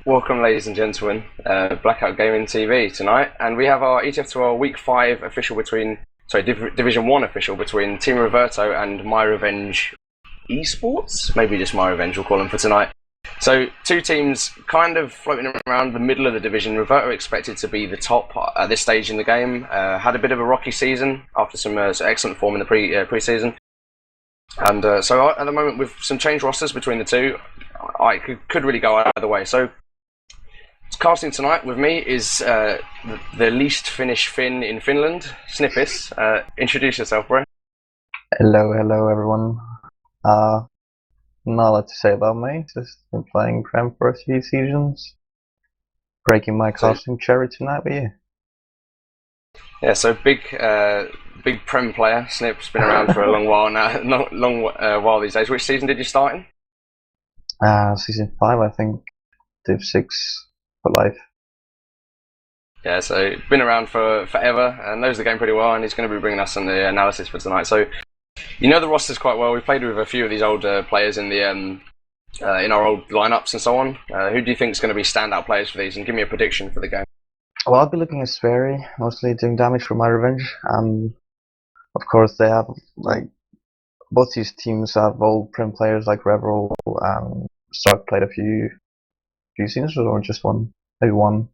Welcome, ladies and gentlemen, Blackout Gaming TV tonight, and we have our ETF2L Week 5 official Division 1 official between Team Reverto and myRevenge eSports? Maybe just myRevenge we'll call them for tonight. So, two teams kind of floating around the middle of the division. Reverto expected to be the top at this stage in the game, had a bit of a rocky season after some excellent form in the pre-season. And so at the moment, with some changed rosters between the two, I could really go either way. So, casting tonight with me is the least Finnish Finn in Finland, Snippis. Introduce yourself, bro. Hello everyone. Not a lot to say about me, just been playing Prem for a few seasons. Breaking my casting cherry tonight with you. Yeah, so big Prem player. Snip's been around for a long while now, long while these days. Which season did you start in? Season 5, I think. Div 6 for life. Yeah, so been around for forever and knows the game pretty well, and he's going to be bringing us some analysis for tonight. So you know the rosters quite well. We've played with a few of these older players in the in our old lineups and so on. Who do you think is going to be standout players for these? And give me a prediction for the game. Well, I'll be looking at Sperry, mostly doing damage for myRevenge. Of course, they have both these teams have old Prem players like Reverto. Stark played a few seasons, or just one, maybe one.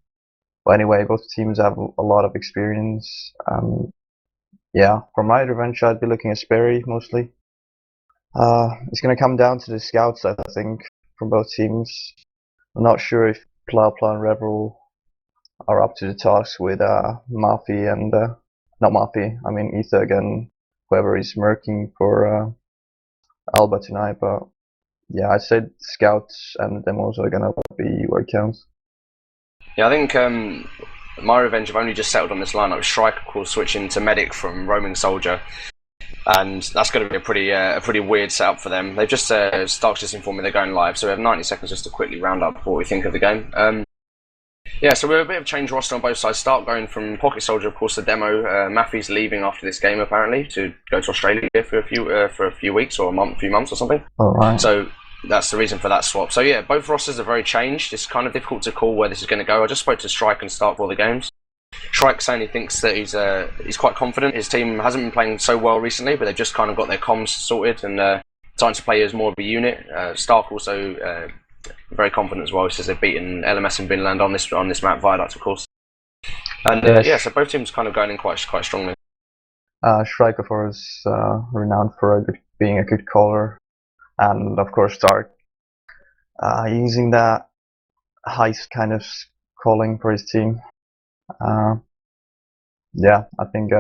But anyway, both teams have a lot of experience. Yeah, for myRevenge, I'd be looking at Sperry mostly. It's going to come down to the scouts, I think, from both teams. I'm not sure if Pla and Reverto are up to the task with Mafi and not Mafi, I mean Ether again, whoever is murking for Alba tonight. But yeah, I said scouts and demos are gonna be where it counts. Yeah, I think myRevenge have only just settled on this lineup. Strike, of course, switching to medic from roaming soldier, and that's going to be a pretty weird setup for them. They've just Stark's just informed me they're going live, so we have 90 seconds just to quickly round up what we think of the game. Yeah, so we're a bit of a change roster on both sides. Stark going from Pocket Soldier, of course, the demo. Mafi's leaving after this game apparently to go to Australia for a few weeks or a few months or something. All right. So that's the reason for that swap. So yeah, both rosters are very changed. It's kind of difficult to call where this is going to go. I just spoke to Strike and Stark for all the games. Strike saying he thinks that he's quite confident. His team hasn't been playing so well recently, but they've just kind of got their comms sorted and starting to play as more of a unit. Stark also very confident as well. He says they've beaten LMS and Vinland on this map, Viaduct, of course. And yeah, so both teams kind of going in quite strongly. Strike, of course, renowned for being a good caller, and of course Stark using that heist kind of calling for his team. Yeah, I think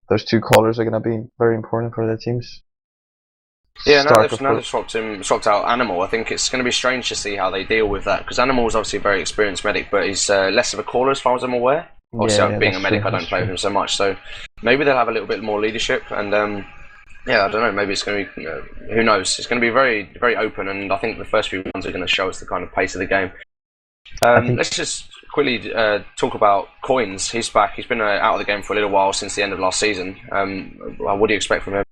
those two callers are going to be very important for their teams. Yeah, now they've swapped out Animal. I think it's going to be strange to see how they deal with that, because Animal is obviously a very experienced medic, but he's less of a caller as far as I'm aware. Obviously, being a medic, I don't play with him so much, so maybe they'll have a little bit more leadership. And yeah, I don't know. Maybe it's going to be who knows? It's going to be very, very open, and I think the first few rounds are going to show us the kind of pace of the game. Let's just quickly talk about Coins. He's back. He's been out of the game for a little while since the end of last season. What do you expect from him?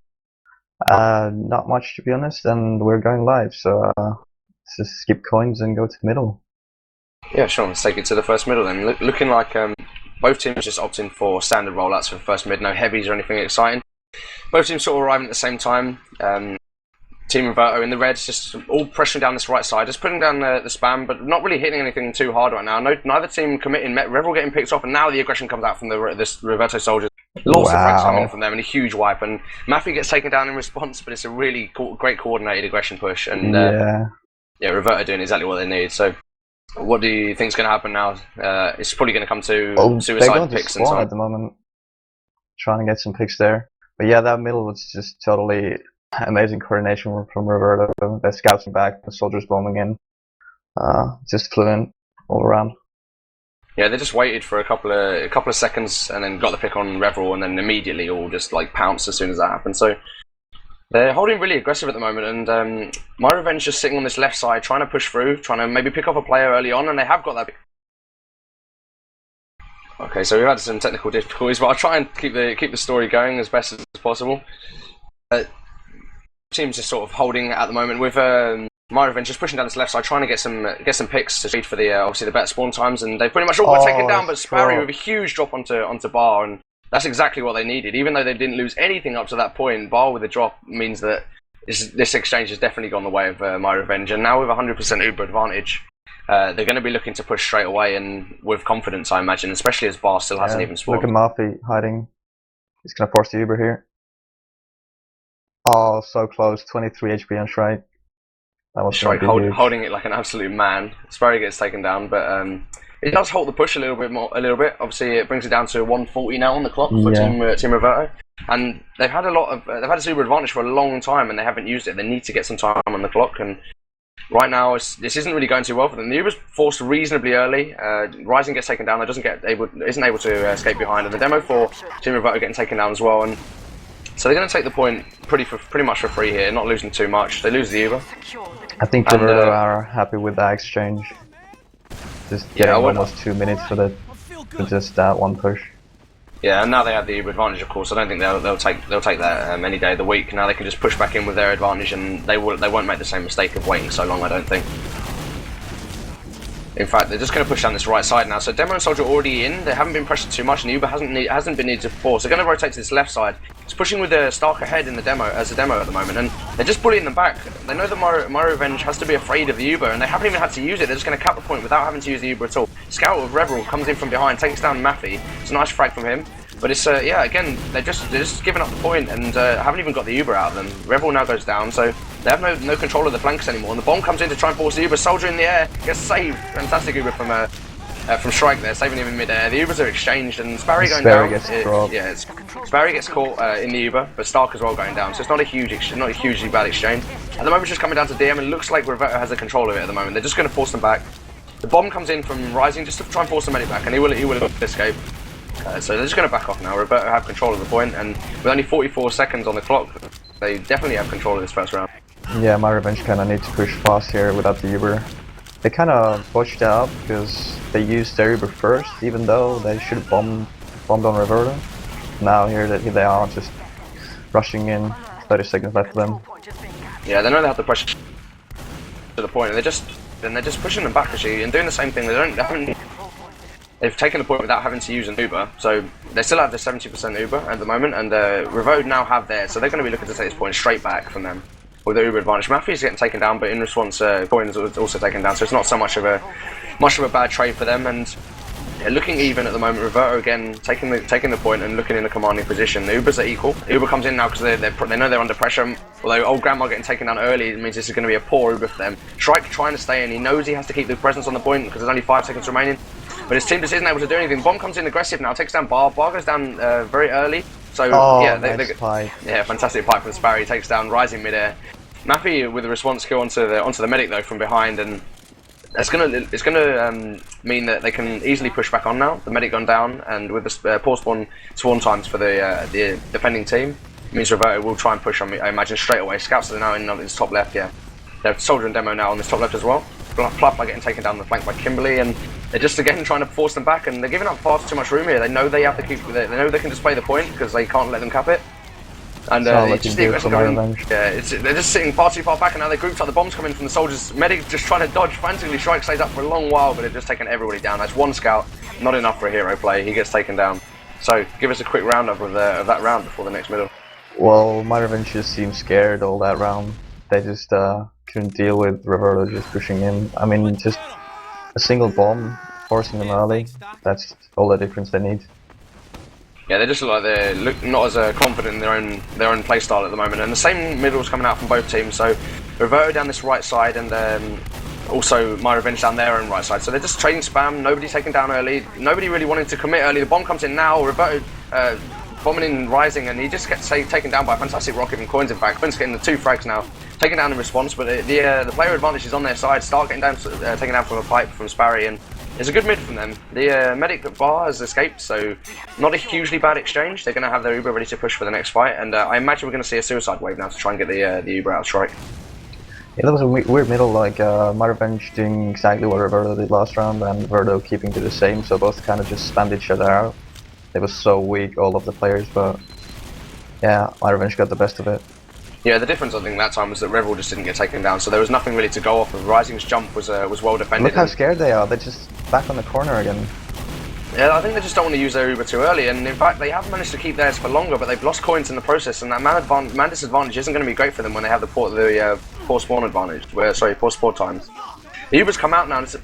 Not much, to be honest, and we're going live, so let's just skip Coins and go to the middle. Yeah, sure. Let's take it to the first middle then. Looking like both teams just opting for standard rollouts for the first mid, no heavies or anything exciting. Both teams sort of arriving at the same time. Team Reverto in the reds, just all pressuring down this right side, just putting down the spam, but not really hitting anything too hard right now. Neither team committing. Revel getting picked off, and now the aggression comes out from this Reverto soldiers. Lots of frags coming from them, and a huge wipe. And Mafi gets taken down in response, but it's a really great coordinated aggression push. And yeah, Reverto doing exactly what they need. So, what do you think is going to happen now? It's probably going to come to suicide picks and so on. At the moment, trying to get some picks there. But yeah, that middle was just totally amazing coordination from Reverto. The scouts back, the soldiers bombing in, just fluent all around. Yeah, they just waited for a couple of seconds and then got the pick on Reverell, and then immediately all just like pounced as soon as that happened. So they're holding really aggressive at the moment, and myRevenge just sitting on this left side, trying to push through, trying to maybe pick off a player early on, and they have got that. Okay, so we've had some technical difficulties, but I'll try and keep the story going as best as possible. Teams just sort of holding at the moment with myRevenge just pushing down this left side, trying to get some picks to speed for the obviously the better spawn times, and they pretty much all got taken down. But Sparry with a huge drop onto Bar, and that's exactly what they needed. Even though they didn't lose anything up to that point, Bar with a drop means that this exchange has definitely gone the way of myRevenge, and now with 100% Uber advantage, they're going to be looking to push straight away and with confidence, I imagine, especially as Bar still hasn't even spawned. Look at Murphy hiding. He's going to force the Uber here. Oh, so close. 23 HP on Shrike. That was Shrike holding it like an absolute man. Sparry gets taken down, but it does halt the push a little bit. Obviously, it brings it down to 140 now on the clock for Team Reverto, and they've had this Uber advantage for a long time, and they haven't used it. They need to get some time on the clock, and right now this isn't really going too well for them. The Uber's forced reasonably early. Rising gets taken down. Isn't able to escape behind, and the demo for Team Reverto getting taken down as well. And so they're going to take the point pretty much for free here, not losing too much. They lose the Uber. I think Reverto are happy with that exchange. Just getting almost 2 minutes for just that one push. Yeah, and now they have the Uber advantage, of course. I don't think they'll take that any day of the week. Now they can just push back in with their advantage, and they won't make the same mistake of waiting so long, I don't think. In fact, they're just going to push down this right side now. So Demo and Soldier are already in. They haven't been pressured too much, and Uber hasn't been needed to force. They're going to rotate to this left side. It's pushing with the Stark ahead in the demo at the moment, and they're just bullying them back. They know that myRevenge has to be afraid of the Uber, and they haven't even had to use it. They're just going to cap the point without having to use the Uber at all. Scout with Reverto comes in from behind, takes down Maffy. It's a nice frag from him. But it's yeah, again, they're just giving up the point and haven't even got the Uber out of them. Reverto now goes down, so they have no control of the flanks anymore. And the bomb comes in to try and force the Uber. Soldier in the air gets saved. Fantastic Uber from Shrike there, saving him in mid-air. The Ubers are exchanged, and Sparry going down. Sparry gets caught in the Uber, but Stark as well going down. So it's not a hugely bad exchange. At the moment, it's just coming down to DM, and it looks like Reverto has the control of it at the moment. They're just going to force them back. The bomb comes in from Rising just to try and force the medic back, and he will escape. So they're just going to back off now. Reverto have control of the point, and with only 44 seconds on the clock, they definitely have control of this first round. Yeah, myRevenge kind of need to push fast here without the Uber. They kind of botched it up because they used their Uber first, even though they should have bombed on Reverto. Now here they are just rushing in. 30 seconds left for them. Yeah, they know they have the pressure to the point, and they're just pushing them back actually and doing the same thing. They've taken the point without having to use an Uber, so they still have the 70% Uber at the moment, and Reverto now have theirs, so they're going to be looking to take this point straight back from them with the Uber advantage. Maffy is getting taken down, but in response, Coin is also taken down, so it's not so much of a bad trade for them. And yeah, looking even at the moment. Reverto again taking the point and looking in a commanding position. The Ubers are equal. Uber comes in now because they know they're under pressure. Although Old Grandma getting taken down early, it means this is going to be a poor Uber for them. Shrike trying to stay in. He knows he has to keep the presence on the point because there's only 5 seconds remaining. But his team just isn't able to do anything. Bomb comes in aggressive now, takes down Bar. Bar goes down very early. So yeah, fantastic pipe from Sparry. Takes down Rising midair. Maffy with a response kill onto the medic though from behind, and it's gonna mean that they can easily push back on now. The medic gone down, and with the poor spawn times for the defending team, it means Reverto will try and push on me. I imagine straight away. Scouts are now in on this top left. Yeah, they have Soldier and Demo now on this top left as well. Pluff by getting taken down the flank by Kimberly, and they're just again trying to force them back, and they're giving up far too much room here. They know they have to keep. They know they can just play the point because they can't let them cap it. And just the aggressive going. Yeah, they're just sitting far too far back, and now they're grouped up. The bombs coming from the soldiers. Medic just trying to dodge frantically. Shrike stays up for a long while, but they've just taken everybody down. That's one scout, not enough for a hero play. He gets taken down. So give us a quick roundup of that round before the next middle. Well, myRevenge just seemed scared all that round. They just couldn't deal with Reverto just pushing in. I mean, just a single bomb forcing them early. That's all the difference they need. Yeah, they just look like they're not as confident in their own playstyle at the moment, and the same middle's coming out from both teams. So Reverto down this right side, and also myRevenge down their own right side. So they're just trading spam. Nobody taken down early. Nobody really wanting to commit early. The bomb comes in now. Reverto bombing in Rising, and he just gets taken down by a fantastic rocket from Coins. In fact, Coins getting the 2 frags now, taken down in response. But the player advantage is on their side. Start getting down, taken down from a pipe from Sparry, and it's a good mid from them. The medic Bar has escaped, so not a hugely bad exchange. They're going to have their Uber ready to push for the next fight, and I imagine we're going to see a suicide wave now to try and get the Uber out of Shrike. Yeah, that was a weird middle, like myRevenge doing exactly what Reverto did last round, and Reverto keeping to the same, so both kind of just spammed each other out. They were so weak, all of the players, but yeah, myRevenge got the best of it. Yeah, the difference I think that time was that Reverto just didn't get taken down, so there was nothing really to go off of. Rising's jump was well defended. Look how scared they are. They're just back on the corner again. Yeah, I think they just don't want to use their Uber too early, and in fact they have managed to keep theirs for longer, but they've lost coins in the process, and that man disadvantage isn't going to be great for them when they have the poor spawn advantage. Poor spawn times. The Uber's come out now, and it's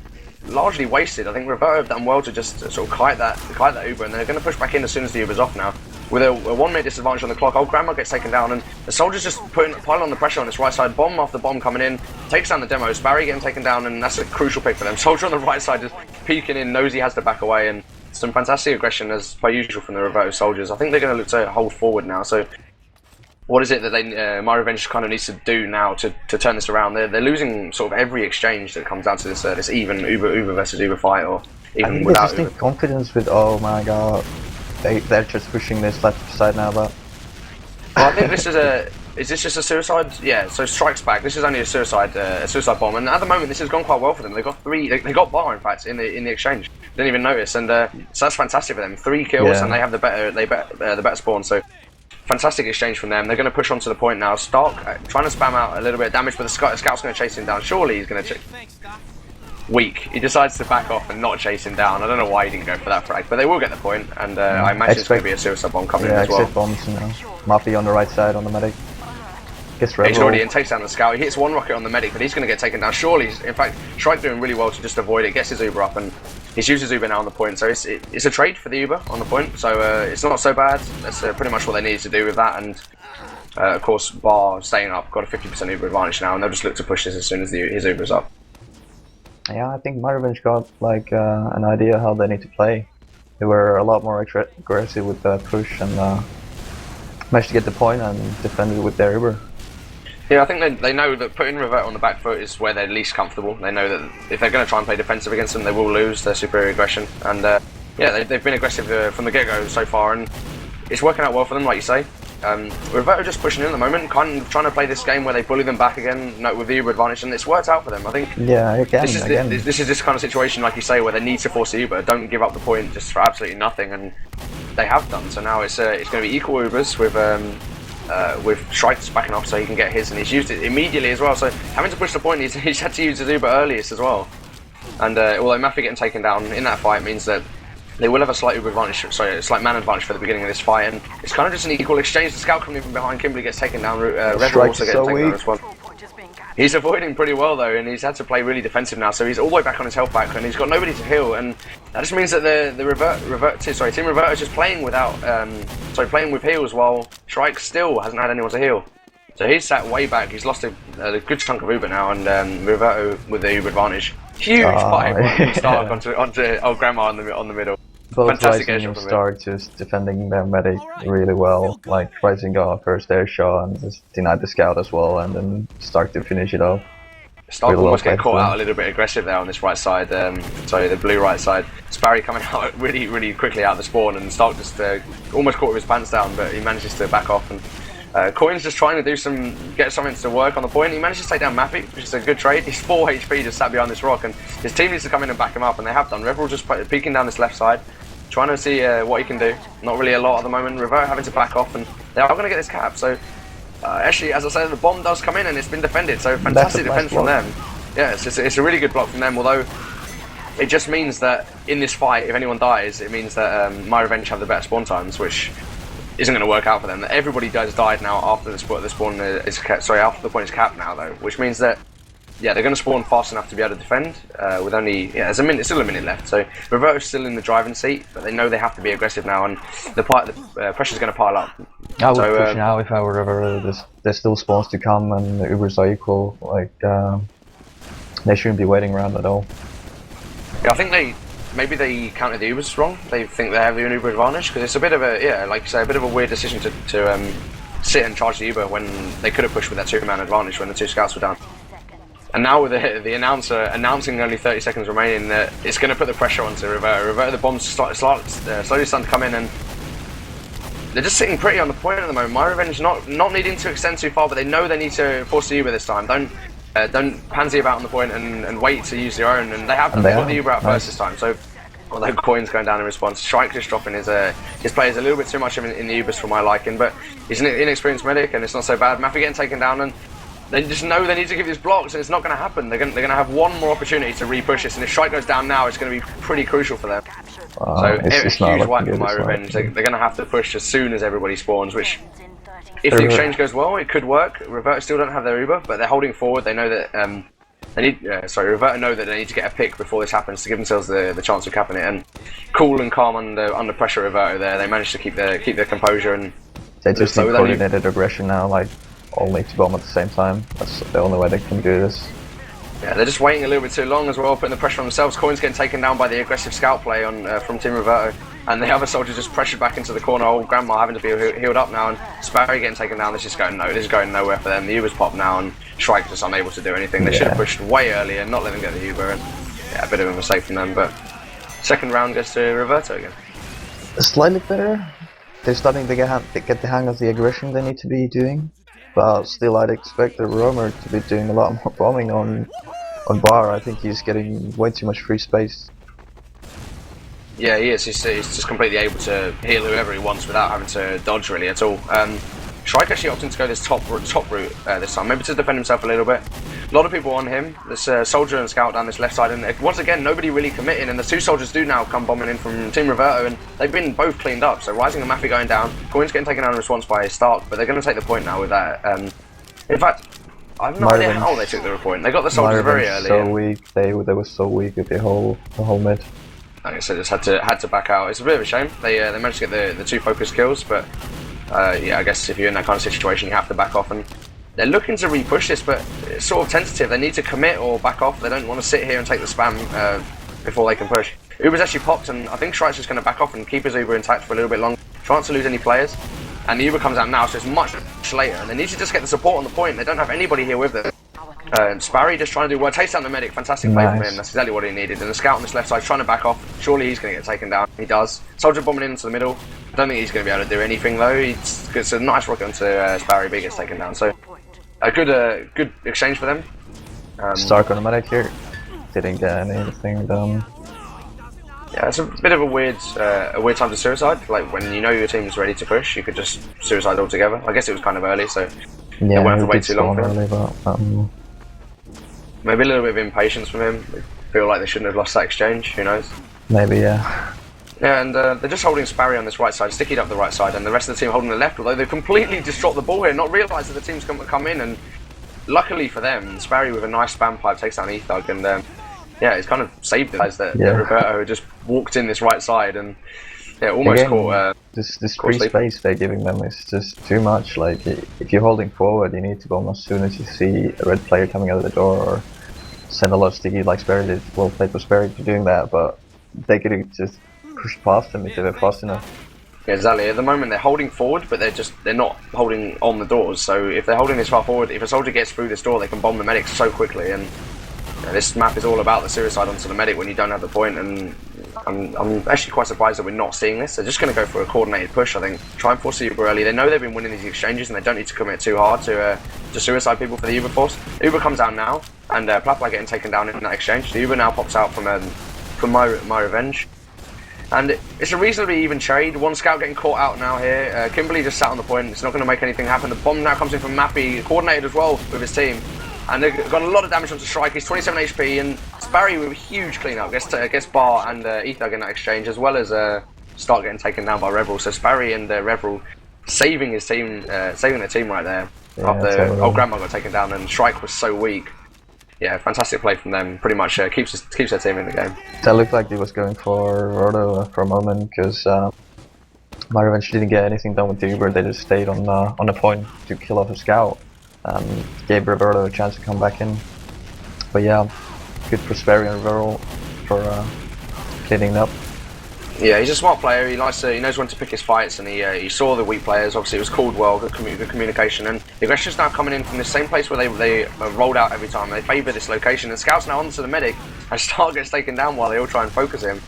largely wasted. I think Reverto have done well to just sort of kite that Uber, and they're going to push back in as soon as the Uber's off now. With a 1 minute disadvantage on the clock, old Grandma gets taken down, and the soldiers just piling on the pressure on this right side. Bomb after bomb coming in, takes down the demo. Sparry getting taken down, and that's a crucial pick for them. Soldier on the right side just peeking in, knows he has to back away, and some fantastic aggression as per usual from the Reverto soldiers. I think they're going to look to hold forward now. So, what is it that myRevenge kind of needs to do now to turn this around? They're losing sort of every exchange that comes down to this even Uber versus Uber fight, or even I think without they just need confidence with. Oh my god, they're just pushing this left side now, but. Well, I think this is a. Is this just a suicide? Yeah. So strikes back. This is only a suicide bomb, and at the moment this has gone quite well for them. They got three. They got bar in fact in the exchange. Didn't even notice, and so that's fantastic for them. 3 kills, and they have the better spawn. So fantastic exchange from them. They're going to push onto the point now. Stark trying to spam out a little bit of damage, but the scout's going to chase him down. Surely he's going to. Weak. He decides to back off and not chase him down. I don't know why he didn't go for that frag, but they will get the point, and I imagine it's going to be a suicide bomb coming in as well. Exit bombs, you know. Mappy on the right side on the medic. He's already in, takes down the scout. He hits 1 rocket on the medic, but he's going to get taken down. Surely, in fact, Shrike doing really well to just avoid it. Gets his Uber up, and he's used his Uber now on the point. So it's a trade for the Uber on the point. So it's not so bad. That's pretty much what they need to do with that. And of course, Bar staying up, got a 50% Uber advantage now, and they'll just look to push this as soon as his Uber's up. Yeah, I think myRevenge got like an idea how they need to play. They were a lot more aggressive with the push and managed to get the point and defended with their Uber. Yeah, I think they know that putting Reverto on the back foot is where they're least comfortable. They know that if they're going to try and play defensive against them, they will lose their superior aggression. And yeah, they've been aggressive from the get-go so far, and it's working out well for them, like you say. Reverto just pushing in at the moment, kind of trying to play this game where they bully them back again, with the Uber advantage, and it's worked out for them. I think. Yeah, again. This is this kind of situation, like you say, where they need to force the Uber. Don't give up the point just for absolutely nothing, and they have done. So now it's going to be equal Ubers with Shrike just backing off so he can get his, and he's used it immediately as well. So having to push the point, he's had to use his Uber earliest as well. And although Mafia getting taken down in that fight means that they will have a slight Uber advantage, sorry, a slight man advantage for the beginning of this fight, and it's kind of just an equal exchange. The scout coming from behind, Kimberly gets taken down, Reverto also gets taken down as well. He's avoiding pretty well though, and he's had to play really defensive now, so he's all the way back on his health back, and he's got nobody to heal, and that just means that Team Reverto is just playing without, playing with heals, while Shrike still hasn't had anyone to heal. So he's sat way back. He's lost a good chunk of Uber now, and Reverto with the Uber advantage. Huge fight from Stark onto old Grandma on the middle. Both Fantastic Rising and Stark just defending their medic really well. Like Rising got first air shot and just denied the scout as well, and then Stark to finish it off. Stark almost getting caught out a little bit aggressive there on this right side, the blue right side. Sparry coming out really, really quickly out of the spawn, and Stark just almost caught with his pants down, but he manages to back off. And Coin's just trying to get something to work on the point. He manages to take down Mappy, which is a good trade. He's 4 HP just sat behind this rock, and his team needs to come in and back him up, and they have done. Reverto just peeking down this left side, trying to see what he can do. Not really a lot at the moment. Reverto having to back off, and they are going to get this cap. So actually, as I said, the bomb does come in, and it's been defended. So fantastic defense from them. Yeah, it's a really good block from them. Although it just means that in this fight, if anyone dies, it means that myRevenge have the better spawn times, which isn't going to work out for them. Everybody died now after the spawn is capped. Sorry, after the point is capped now though, which means that they're going to spawn fast enough to be able to defend with only it's still a minute left. So Reverto's still in the driving seat, but they know they have to be aggressive now, and the pressure's going to pile up. I would push now if I were Reverto. There's still spawns to come, and the Ubers are equal. Like they shouldn't be waiting around at all. Yeah, I think maybe they counted the Ubers wrong. They think they have the Uber advantage, because it's a bit of a like you say, a bit of a weird decision to sit and charge the Uber when they could have pushed with that 2-man advantage when the 2 scouts were down. And now with the announcer announcing only 30 seconds remaining, it's going to put the pressure onto Reverto. Reverto, the bombs slowly starting to come in, and they're just sitting pretty on the point at the moment. myRevenge not needing to extend too far, but they know they need to force the Uber this time. Don't pansy about on the point and wait to use their own, and they have got the Uber out first this time. So although Coin's going down in response. Shrike just dropping his players a little bit too much in the Ubers for my liking, but he's an inexperienced medic and it's not so bad. Maffy getting taken down, and they just know they need to give these blocks, and it's not going to happen. They're going to have one more opportunity to re-push this, and if Shrike goes down now, it's going to be pretty crucial for them. So it's huge wipe for myRevenge. They're going to have to push as soon as everybody spawns, which, if the exchange goes well, it could work. Reverto still don't have their Uber, but they're holding forward. They know that they need. Reverto know that they need to get a pick before this happens to give themselves the chance of capping it. And cool and calm under pressure, Reverto there. They managed to keep their composure, and they just need coordinated aggression now. Like, all need to bomb at the same time. That's the only way they can do this. Yeah, they're just waiting a little bit too long as well, putting the pressure on themselves. Coin's getting taken down by the aggressive scout play from Team Reverto, and the other soldier just pressured back into the corner. Old Grandma having to be healed up now, and Sparry getting taken down. This is going nowhere for them. The Uber's popped now, and Shrike's just unable to do anything. They should have pushed way earlier and not let them get the Uber, and yeah, a bit of a mistake from them. But second round goes to Reverto again. Slightly better. They're starting to get the hang of the aggression they need to be doing, but still I'd expect the Roamer to be doing a lot more bombing on Bar. I think he's getting way too much free space. Yeah, he is. He's just completely able to heal whoever he wants without having to dodge really at all. Shrike actually opting to go this top route this time, maybe to defend himself a little bit. A lot of people on him. This soldier and scout down this left side, and once again nobody really committing. And the two soldiers do now come bombing in from Team Reverto, and they've been both cleaned up. So Rising and Maffy going down. Coin's getting taken down in response by Stark, but they're going to take the point now with that. In fact, I have no idea how they took the point. They got the soldiers very early. So weak. They were so weak with the whole mid. Like I said, just had to back out. It's a bit of a shame. They managed to get the two focus kills, but yeah, I guess if you're in that kind of situation, you have to back off. And they're looking to re-push this, but it's sort of tentative. They need to commit or back off. They don't want to sit here and take the spam before they can push. Uber's actually popped, and I think Shrike's just going to back off and keep his Uber intact for a little bit longer. Trying not to lose any players. And the Uber comes out now, so it's much later. And they need to just get the support on the point. They don't have anybody here with them. Sparry just trying to do well. Takes down the medic. Fantastic play from him. That's exactly what he needed. And the scout on this left side trying to back off. Surely he's going to get taken down. He does. Soldier bombing into the middle. I don't think he's going to be able to do anything though. It's a nice rocket onto Sparry, but he gets taken down. So a good exchange for them. Stark on the medic here. Didn't get anything done. Yeah, it's a bit of a weird time to suicide. Like when you know your team's ready to push, you could just suicide altogether. I guess it was kind of early, so yeah, it won't have to wait too long for him. Early, but, maybe a little bit of impatience from him. They feel like they shouldn't have lost that exchange. Who knows? Maybe, yeah. Yeah, and they're just holding Sparry on this right side, sticking up the right side, and the rest of the team holding the left. Although they've completely just dropped the ball here, not realised that the team's come in. And luckily for them, Sparry with a nice spam pipe takes down E-Thug, and yeah, it's kind of saved it. That Reverto just walked in this right side and yeah, almost again, caught. This free space they're giving them is just too much. Like if you're holding forward, you need to bomb as soon as you see a red player coming out of the door, or send a lot of sticky like Sparry did. Well played for Sparry for doing that, but they could just push past them if they were fast enough. Yeah, exactly. At the moment they're holding forward, but they're not holding on the doors. So if they're holding this far forward, if a soldier gets through this door, they can bomb the medics so quickly. And this map is all about the suicide onto the medic when you don't have the point, and I'm actually quite surprised that we're not seeing this. They're just going to go for a coordinated push, I think. Try and force the Uber early. They know they've been winning these exchanges and they don't need to commit too hard to suicide people for the Uber force. The Uber comes out now, and Plapla getting taken down in that exchange. The Uber now pops out from myRevenge. And it's a reasonably even trade. One scout getting caught out now here. Kimberly just sat on the point. It's not going to make anything happen. The bomb now comes in from Mappy, coordinated as well with his team. And they've got a lot of damage onto Shrike. He's 27 HP, and Sparry with a huge cleanup. Gets Bar and E-Thug in that exchange, as well as Stark getting taken down by Reverto. So Sparry and Reverto saving his team, saving their team right there. Yeah, after Old Grandma got taken down and Shrike was so weak. Yeah, fantastic play from them. Pretty much keeps their team in the game. That looked like he was going for Roto for a moment, because myRevenge didn't get anything done with the Uber. They just stayed on the point to kill off a scout. Gave Reverto a chance to come back in. But yeah, good for Sparry and Reverto for cleaning up. Yeah, he's a smart player. He knows when to pick his fights, and he saw the weak players. Obviously, it was called well, good communication, and the aggression's now coming in from the same place where they rolled out every time. They favour this location, and Scout's now onto the medic, and Star gets taken down while they all try and focus him.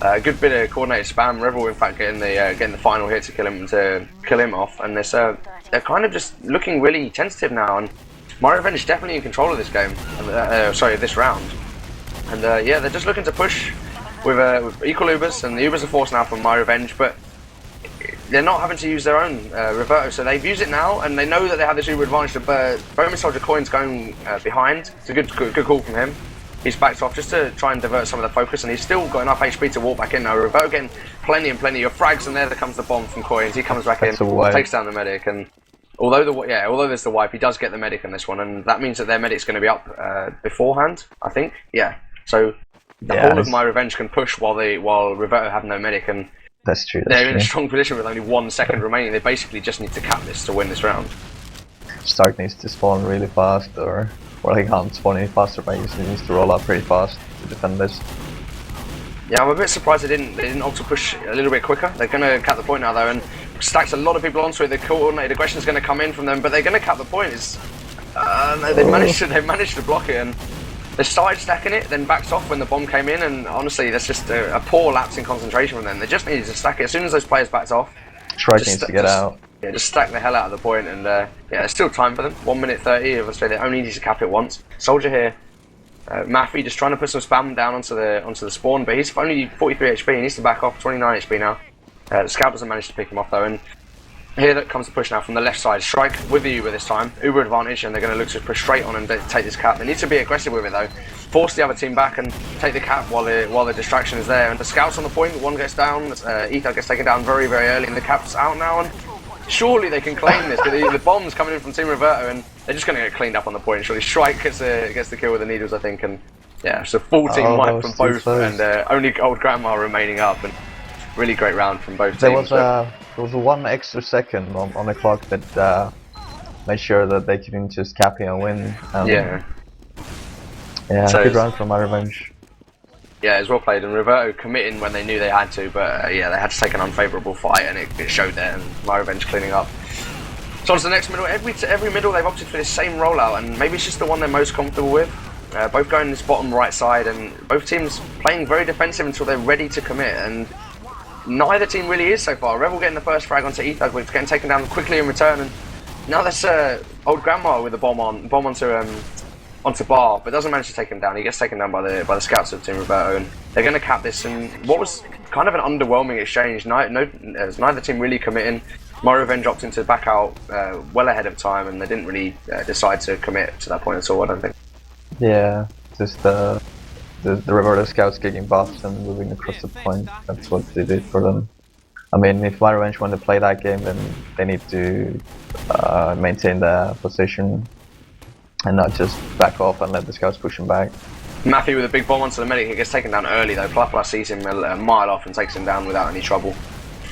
A good bit of coordinated spam. Reverto, in fact, getting the final hit to kill him off, and they're kind of just looking really tentative now. And myRevenge is definitely in control of this game. Sorry, this round. And yeah, they're just looking to push. with equal Ubers, and the Ubers are forced now from myRevenge, but they're not having to use their own Reverto, so they've used it now, and they know that they have this Uber advantage. The Bowman Soldier coin's going behind. It's a good call from him. He's backed off just to try and divert some of the focus, and he's still got enough HP to walk back in now. Reverto getting plenty and plenty of frags, and there comes the bomb from Coins. He comes back in, takes down the medic, and although there's the wipe, he does get the medic in this one, and that means that their medic's going to be up beforehand, I think. Yeah. So the whole of myRevenge can push while Reverto have no medic, and that's true. They're in a strong position with only 1 second remaining. They basically just need to cap this to win this round. Stark needs to spawn really fast, or well, he can't spawn any faster, but he needs to roll up pretty fast to defend this. Yeah, I'm a bit surprised they didn't opt to push a little bit quicker. They're going to cap the point now though, and stacks a lot of people onto it. The coordinated aggression is going to come in from them, but they're going to cap the point. They've managed to block it, and they started stacking it, then backed off when the bomb came in, and honestly, that's just a poor lapse in concentration from them. They just needed to stack it. As soon as those players backed off, Shrike needs to get out. Yeah, just stack the hell out of the point, and yeah, there's still time for them. 1 minute 30 of Australia. They only need to cap it once. Soldier here, Maffy just trying to put some spam down onto the spawn, but he's only 43 HP. He needs to back off. 29 HP now. The scout doesn't manage to pick him off though, and here that comes the push now from the left side. Shrike with the Uber this time. Uber advantage, and they're going to look to push straight on and take this cap. They need to be aggressive with it though. Force the other team back and take the cap while the distraction is there. And the scouts on the point. One gets down. Ether gets taken down very early, and the cap's out now. And surely they can claim this. But the bomb's coming in from Team Reverto, and they're just going to get cleaned up on the point. Surely Shrike gets the kill with the needles, I think. And yeah, it's a full team wipe from both, and only Old Grandma remaining up. And really great round from both teams. There was 1 extra second on the clock that made sure that they couldn't just cap it and win. Yeah, so good round from myRevenge. Yeah, it was well played, and Reverto committing when they knew they had to, but yeah, they had to take an unfavourable fight, and it showed there, and myRevenge cleaning up. So on to the next middle. Every middle they've opted for this same rollout, and maybe it's just the one they're most comfortable with. Both going this bottom right side, and both teams playing very defensive until they're ready to commit, and neither team really is so far. Rebel getting the first frag onto Ether, but it's getting taken down quickly in return, and now that's Old Grandma with the bomb onto Bar, but doesn't manage to take him down. He gets taken down by the scouts of Team Reverto, and they're going to cap this. And what was kind of an underwhelming exchange. Neither team really committing. myRevenge opting to back out well ahead of time, and they didn't really decide to commit to that point at all, I don't think. Yeah, just the Reverto scouts getting buffs and moving across the point. That's what they did for them. I mean, if myRevenge want to play that game, then they need to maintain their position and not just back off and let the scouts push him back. Maffy with a big bomb onto the medic. He gets taken down early though. Pla sees him a mile off and takes him down without any trouble.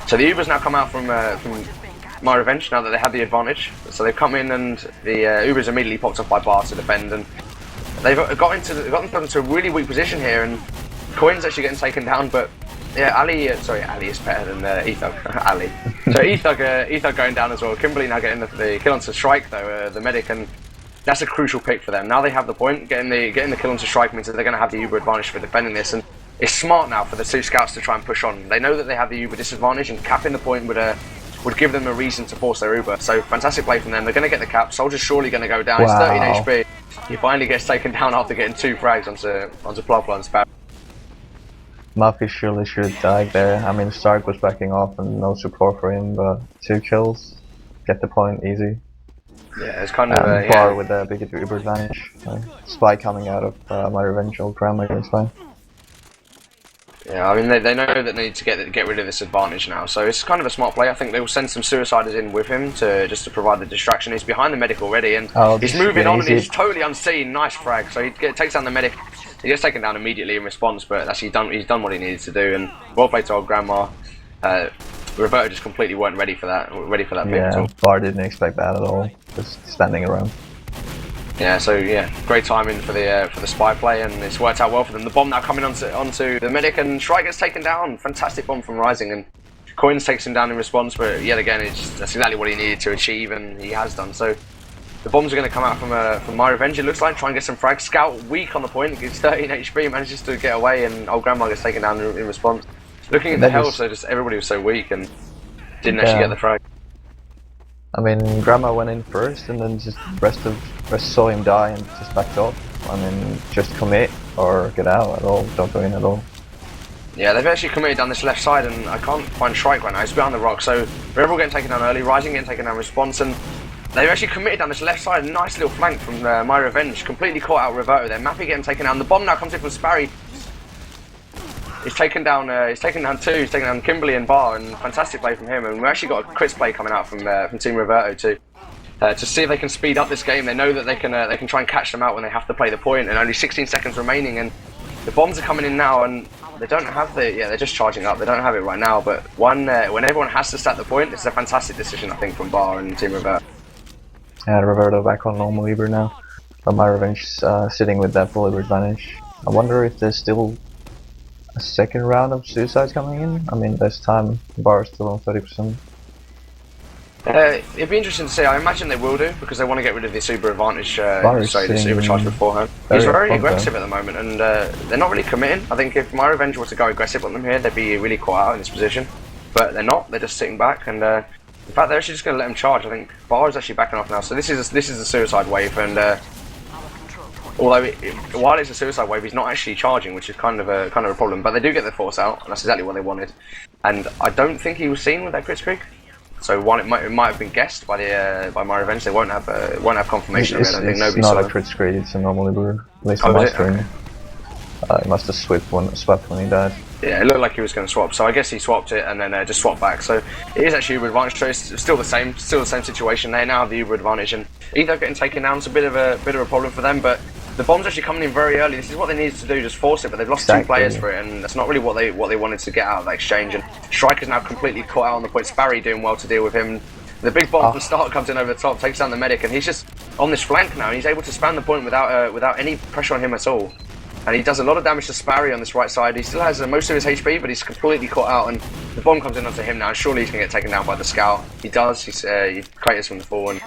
So the Ubers now come out from myRevenge now that they have the advantage. So they've come in, and the Ubers immediately popped off by Bar to defend, and they've got themselves into a really weak position here. And Coin's actually getting taken down, but yeah, Ali is better than Ether. Ali. So Ether going down as well. Kimberly now getting the kill onto Shrike though, the medic, and that's a crucial pick for them. Now they have the point. Getting the kill onto Shrike means that they're going to have the Uber advantage for defending this, and it's smart now for the two scouts to try and push on. They know that they have the Uber disadvantage, and capping the point would give them a reason to force their Uber. So fantastic play from them. They're going to get the cap. Soldier's surely going to go down. Wow. It's 13 HP. He finally gets taken down after getting 2 frags onto Plopla and Sparrow. Maffy surely should have died there. I mean, Stark was backing off and no support for him, but 2 kills, get the point easy. Yeah, it's kind of Bar with a big Uber advantage. Spy coming out of myRevenge, Old Grandma against Spy. Yeah, I mean they know that they need to get rid of this advantage now, so it's kind of a smart play. I think they will send some suiciders in with him just to provide the distraction. He's behind the medic already, and he's moving on, and he's totally unseen. Nice frag. So he takes down the medic. He gets taken down immediately in response, but actually he's done what he needed to do, and well played to Old Grandma. Reverto just completely weren't ready for that pick at all. Bar didn't expect that at all. Just standing around. Yeah, so yeah, great timing for the spy play, and it's worked out well for them. The bomb now coming onto the medic, and Shrike gets taken down. Fantastic bomb from Rising, and Coins takes him down in response, but yet again, that's exactly what he needed to achieve, and he has done. So the bombs are going to come out from myRevenge. It looks like, try and get some frags. Scout weak on the point, gets 13 HP, manages to get away, and Old Grandma gets taken down in response. Looking at the health, so just everybody was so weak and didn't actually get the frag. I mean, Grandma went in first, and then just rest saw him die and just backed off. I mean, just commit or get out at all. Don't go in at all. Yeah, they've actually committed down this left side, and I can't find Shrike right now. He's behind the rock, so they're all getting taken down early. Rising getting taken down in response, and they've actually committed down this left side. Nice little flank from myRevenge, completely caught out Reverto there. Mappy getting taken down. The bomb now comes in from Sparry. He's taken down two. He's taken down Kimberly and Bar, and fantastic play from him. And we've actually got a Chris play coming out from Team Reverto to see if they can speed up this game. They know that they can try and catch them out when they have to play the point, and only 16 seconds remaining. And the bombs are coming in now, and they don't have they're just charging up. They don't have it right now, but when everyone has to start the point, it's a fantastic decision, I think, from Bar and Team Reverto. Yeah, Reverto back on normal lever now, but myRevenge sitting with that full advantage. I wonder if there's still a second round of suicides coming in. I mean, this time Bar is still on 30%. It'd be interesting to see. I imagine they will do, because they want to get rid of this uber advantage, this supercharge beforehand. He's very aggressive at the moment, and they're not really committing. I think if myRevenge were to go aggressive on them here, they'd be really caught out in this position. But they're not. They're just sitting back, and in fact, they're actually just going to let them charge. I think Bar is actually backing off now. So this is a suicide wave, and although while it's a suicide wave, he's not actually charging, which is kind of a problem. But they do get the force out, and that's exactly what they wanted. And I don't think he was seen with that crit streak. So one, it might have been guessed by myRevenge. They won't have confirmation of it. I think nobody saw it. It's not a crit streak. It's a normal lever. At least on my screen. He must have swept when he died. Yeah, it looked like he was going to swap, so I guess he swapped it and then just swapped back. So it is actually Uber advantage. So it's still the same situation. They now have the Uber advantage, and either getting taken down is a bit of a problem for them. But the bomb's actually coming in very early. This is what they needed to do, just force it. But they've lost two players for it, and that's not really what they wanted to get out of that exchange. And Striker's now completely caught out on the point. Sparry doing well to deal with him. The big bomb from start comes in over the top, takes down the medic, and he's just on this flank now. And he's able to span the point without any pressure on him at all. And he does a lot of damage to Sparry on this right side. He still has most of his HP, but he's completely caught out, and the bomb comes in onto him now. Surely he's going to get taken down by the scout. He does. He craters from the fall, and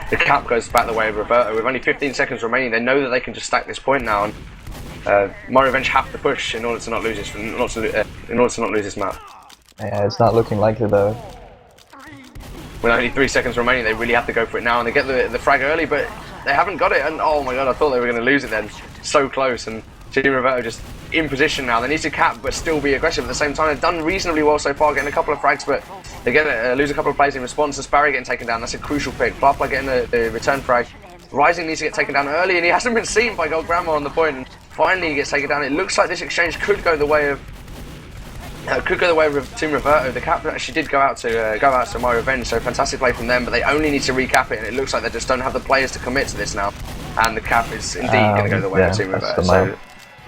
the cap goes back the way of Reverto. With only 15 seconds remaining, they know that they can just stack this point now, and myRevenge have to push in order to not lose this map. Yeah, it's not looking likely though. With only 3 seconds remaining, they really have to go for it now, and they get the frag early, but they haven't got it. And oh my god, I thought they were going to lose it then. So close, and Team Reverto just in position now. They need to cap, but still be aggressive at the same time. They've done reasonably well so far, getting a couple of frags, but they lose a couple of plays in response. And Sparry getting taken down. That's a crucial pick. Flapla getting the return frag. Rising needs to get taken down early, and he hasn't been seen by Gold Grandma on the point. And finally, he gets taken down. It looks like this exchange could go the way of Team Reverto. The cap actually did go out to myRevenge, so fantastic play from them. But they only need to recap it, and it looks like they just don't have the players to commit to this now. And the cap is indeed going to go the way of Team Reverto. So,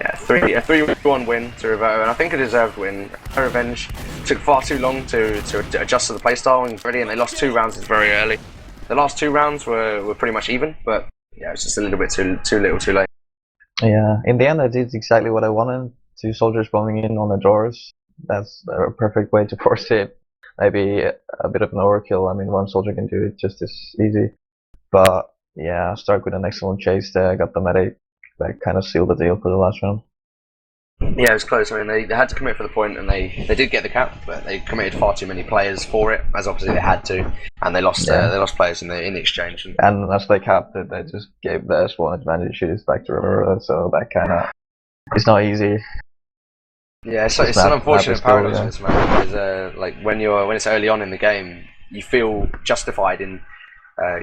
yeah, a 3-1 win to Reverto, and I think a deserved win. Revenge took far too long to adjust to the playstyle and ready, and they lost 2 rounds very early. The last 2 rounds were pretty much even, but yeah, it's just a little bit too little too late. Yeah, in the end I did exactly what I wanted. 2 soldiers bombing in on the doors. That's a perfect way to force it. Maybe a bit of an overkill. I mean, 1 soldier can do it just as easy. But yeah, Stark with an excellent chase there, got the medic. That kind of sealed the deal for the last round. Yeah, it was close. I mean, they had to commit for the point, and they did get the cap, but they committed far too many players for it, as obviously they had to, and they lost players in the exchange. And as they capped it, they just gave their S1 advantages back to Reverto, so that kind of it's not easy. Yeah, it's an unfortunate paradox in this match, because like when it's early on in the game, you feel justified in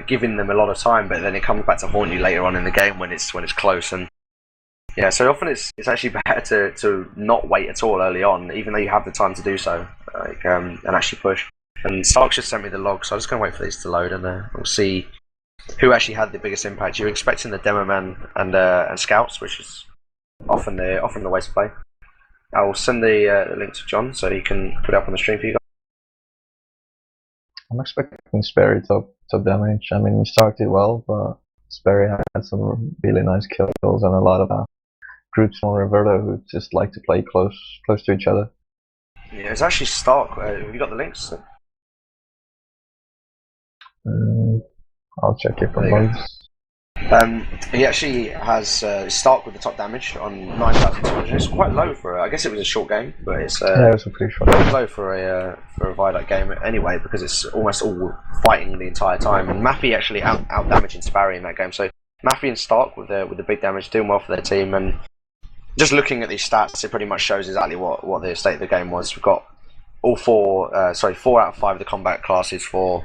giving them a lot of time, but then it comes back to haunt you later on in the game when it's close. And yeah, so often it's actually better to not wait at all early on, even though you have the time to do so, and actually push. And Stark just sent me the log, so I'm just going to wait for these to load, and we'll see who actually had the biggest impact. You're expecting the demo man and scouts, which is often the way to play. I will send the link to John so he can put it up on the stream for you guys. I'm expecting Sperry top damage. I mean, he started well, but Sperry had some really nice kills and a lot of groups on Reverto who just like to play close to each other. Yeah, it's actually Stark. Have you got the links? I'll check it for bugs. He actually has Stark with the top damage on 9,200. It's quite low for I guess it was a short game, but it's yeah, it was a pretty short game. Low for a Viaduct game anyway, because it's almost all fighting the entire time. And Mappy actually out damaging Sparry in that game. So Mappy and Stark with the big damage doing well for their team, and just looking at these stats, it pretty much shows exactly what the state of the game was. We've got all 4 out of 5 of the combat classes for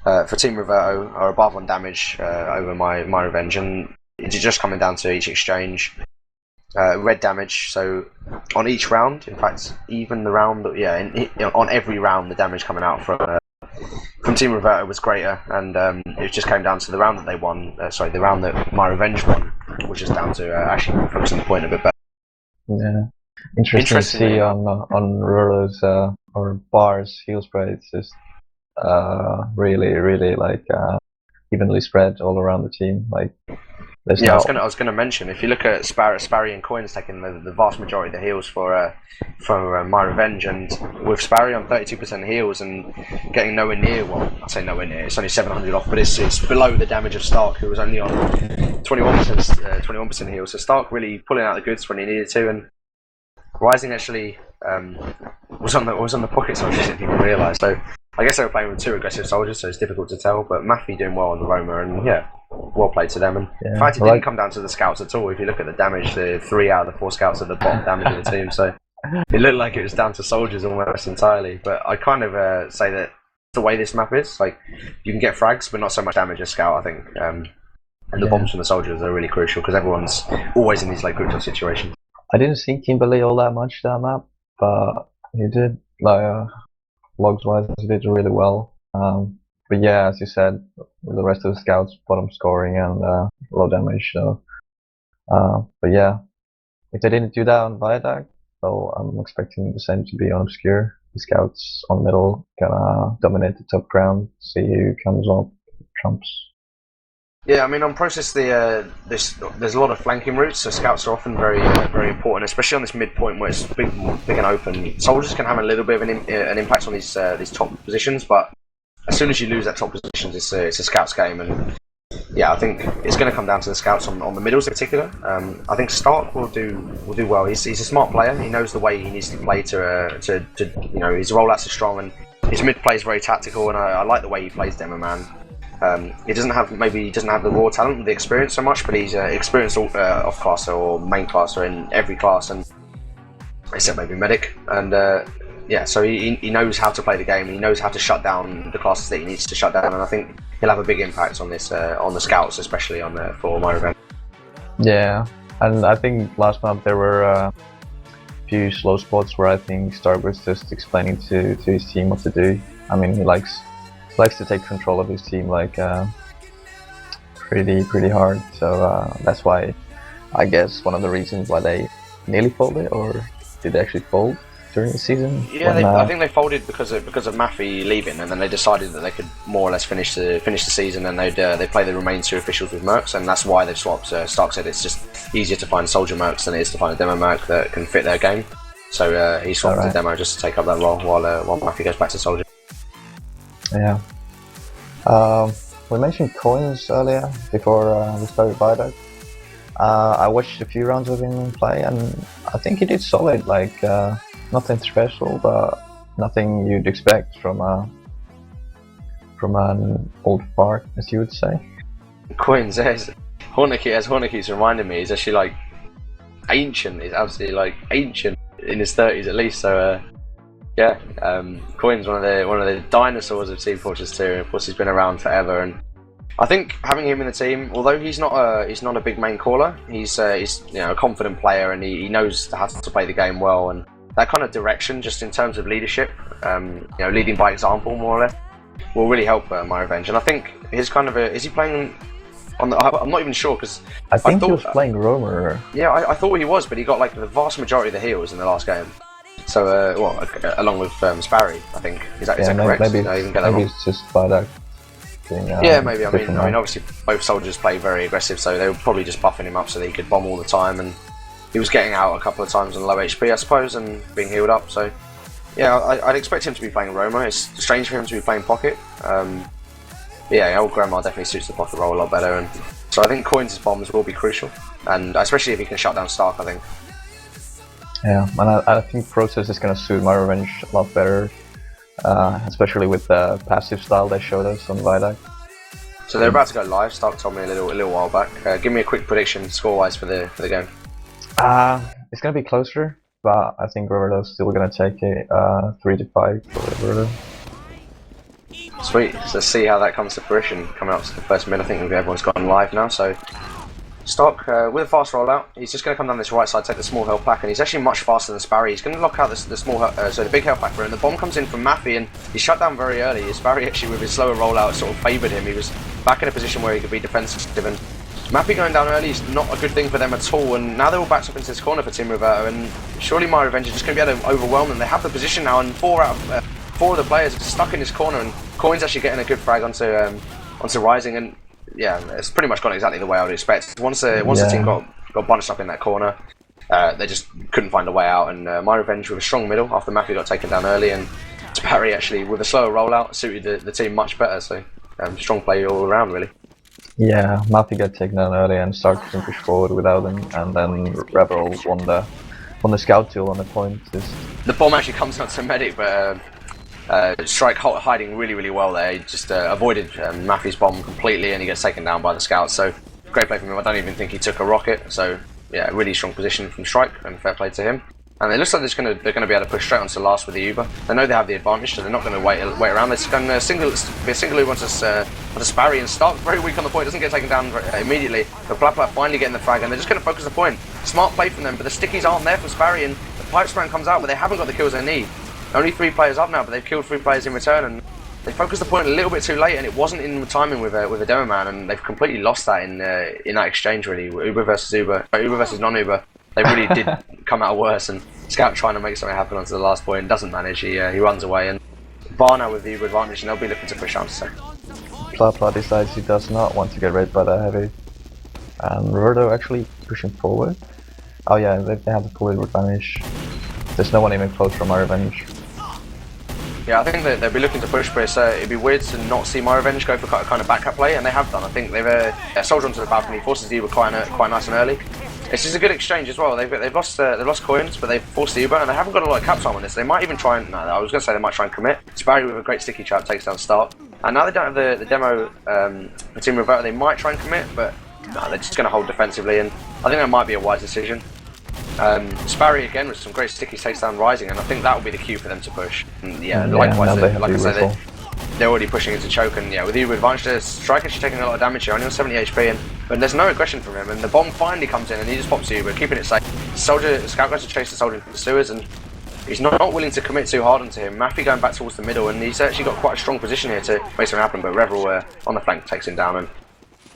Team Reverto are above on damage over myRevenge, and it's just coming down to each exchange. Red damage, so on each round, in fact, even the round, on every round, the damage coming out from Team Reverto was greater, and it just came down to the round that they won. The round that myRevenge won, which is down to actually focusing the point a bit better. Yeah, interesting to see on Rural's or Bar's heal spray. It's just really like evenly spread all around the team. Like, I was gonna mention, if you look at Sparry and Coins taking the vast majority of the heals for myRevenge, and with Sparry on 32% heals and getting nowhere near, well, I say nowhere near, it's only 700 off, but it's below the damage of Stark, who was only on 21% heals. So Stark really pulling out the goods when he needed to, and Rising actually was on the pocket soldiers, I didn't even realise. So I guess they were playing with 2 aggressive soldiers, so it's difficult to tell. But Maffey doing well on the Roma, and yeah, well played to them. And in fact, it didn't come down to the scouts at all. If you look at the damage, the 3 out of the 4 scouts are the bottom damage of the team. So it looked like it was down to soldiers almost entirely. But I kind of say that the way this map is, like, you can get frags, but not so much damage as scout, I think. And the bombs from the soldiers are really crucial because everyone's always in these like crucial situations. I didn't see Kimberly all that much that map, but he did, like, logs wise, he did really well. But yeah, as you said, the rest of the scouts bottom scoring and low damage. So, but yeah, if they didn't do that on Viaduct, so I'm expecting the same to be on Obscure. The scouts on middle gonna dominate the top ground. See who comes up trumps. Yeah, I mean, on Process, there's a lot of flanking routes, so scouts are often very important, especially on this midpoint where it's big and open. Soldiers can have a little bit of an impact on these top positions, but as soon as you lose that top positions, it's a scouts game, and yeah, I think it's going to come down to the scouts on the middles in particular. I think Stark will do well. He's a smart player. He knows the way he needs to play to his rollouts are strong, and his mid play is very tactical, and I like the way he plays Demo Man. He doesn't have the raw talent, the experience so much, but he's experienced off classer or main classer in every class, and except maybe medic. And so he knows how to play the game. He knows how to shut down the classes that he needs to shut down, and I think he'll have a big impact on this on the scouts, especially for myRevenge. Yeah, and I think last month there were a few slow spots where I think Stark was just explaining to his team what to do. I mean, he likes to take control of his team pretty hard, so that's why I guess one of the reasons why they nearly folded, or did they actually fold during the season? Yeah, I think they folded because of Maffey leaving, and then they decided that they could more or less finish the season, and they play the remaining 2 officials with mercs, and that's why they've swapped. Stark said it's just easier to find soldier mercs than it is to find a demo merc that can fit their game, so he swapped to demo just to take up that role while Maffey goes back to soldier. Yeah. We mentioned Coins earlier before we started Viaduct. I watched a few rounds of him play, and I think he did solid. Like, nothing special, but nothing you'd expect from an old fart, as you would say. Coins, as Hornicky's reminded me, he's actually like ancient. He's absolutely like ancient in his 30s at least. So. Coin's one of the dinosaurs of Team Fortress 2. Of course, he's been around forever, and I think having him in the team, although he's not a big main caller, he's a confident player, and he knows how to play the game well, and that kind of direction, just in terms of leadership, leading by example more or less, will really help myRevenge. And I think his kind of is he playing on the? I'm not even sure because I thought he was playing Roamer. Yeah, I thought he was, but he got like the vast majority of the heals in the last game. So, along with Sparry, I think. Is that correct? Maybe, no, you can get that wrong. It's just Viaduct. Yeah, maybe. I mean, obviously both soldiers play very aggressive, so they were probably just buffing him up so that he could bomb all the time, and he was getting out a couple of times on low HP, I suppose, and being healed up. So, yeah, I'd expect him to be playing Roma. It's strange for him to be playing Pocket. Old Grandma definitely suits the Pocket role a lot better, and so I think Coins' bombs will be crucial, and especially if he can shut down Stark, I think. Yeah, and I think Process is going to suit myRevenge a lot better, especially with the passive style they showed us on Viaduct. So they're about to go live. Stark told me a little while back. Give me a quick prediction, score-wise, for the game. It's gonna be closer, but I think Reverto's still gonna take it 3-5 for Reverto. Sweet. So let's see how that comes to fruition. Coming up to the first mid, I think everyone's gone live now. So Stark with a fast rollout, he's just going to come down this right side, take the small health pack, and he's actually much faster than Sparry. He's going to lock out the big health pack for him. The bomb comes in from Maffy, and he's shut down very early. Sparry actually with his slower rollout sort of favoured him. He was back in a position where he could be defensive, and Maffy going down early is not a good thing for them at all. And now they're all backed up into this corner for Team Reverto, and surely myRevenge is just going to be able to overwhelm them. They have the position now, and four of the players are stuck in this corner, and Coin's actually getting a good frag onto Rising, and yeah, it's pretty much gone exactly the way I would expect. Once the team got bunched up in that corner, they just couldn't find a way out, and myRevenge with a strong middle after Maffy got taken down early, and Sparry actually with a slower rollout suited the team much better, so strong play all around really. Yeah, Maffy got taken down early and started to push forward without him, and then Rebel won the scout tool on the point. The bomb actually comes out to Medic, but Strike hiding really well there. He just avoided Maffy's bomb completely, and he gets taken down by the scouts. So great play from him. I don't even think he took a rocket. So yeah, really strong position from Strike, and fair play to him. And it looks like they're going to be able to push straight onto last with the Uber. They know they have the advantage, so they're not going to wait around. They're just going to be a single Uber onto Sparry, and Stark very weak on the point. Doesn't get taken down immediately. But Plapla finally getting the frag, and they're just going to focus the point. Smart play from them, but the stickies aren't there from Sparry, and the pipe spam comes out, but they haven't got the kills they need. Only 3 players up now, but they've killed 3 players in return, and they focused the point a little bit too late, and it wasn't in timing with a demo man, and they've completely lost that in that exchange really. Uber versus non-Uber, they really did come out worse, and Scout trying to make something happen onto the last point, doesn't manage. He runs away, and Bar now with the Uber advantage, and they'll be looking to push out. So Plapla decides he does not want to get raped by the heavy, and Reverto actually pushing forward. Oh yeah, they have the full Uber advantage. There's no one even close from myRevenge. yeah, I think they'll be looking to push, but it'd be weird to not see myRevenge go for kind of backup play, and they have done. I think they've a soldier onto the balcony, forces the Uber quite nice and early. It's just a good exchange as well. They've lost coins, but they've forced the Uber, and they haven't got a lot of cap time on this. They might even try and I was going to say they might try and commit. Sparry with a great sticky trap takes down Start, and now they don't have the demo. The Team Reverto, they might try and commit, but no, they're just going to hold defensively, and I think that might be a wise decision. Sparry again with some great stickies takes down Rising, and I think that will be the cue for them to push. And likewise, like I say, they're already pushing into choke, and yeah, with Uber advantage, Strike actually taking a lot of damage here, only on 70 HP, but there's no aggression from him, and the bomb finally comes in, and he just pops Uber, keeping it safe. Scout goes to chase the soldier into the sewers, and he's not willing to commit too hard onto him. Maffy going back towards the middle, and he's actually got quite a strong position here to make something happen, but Revel on the flank takes him down, and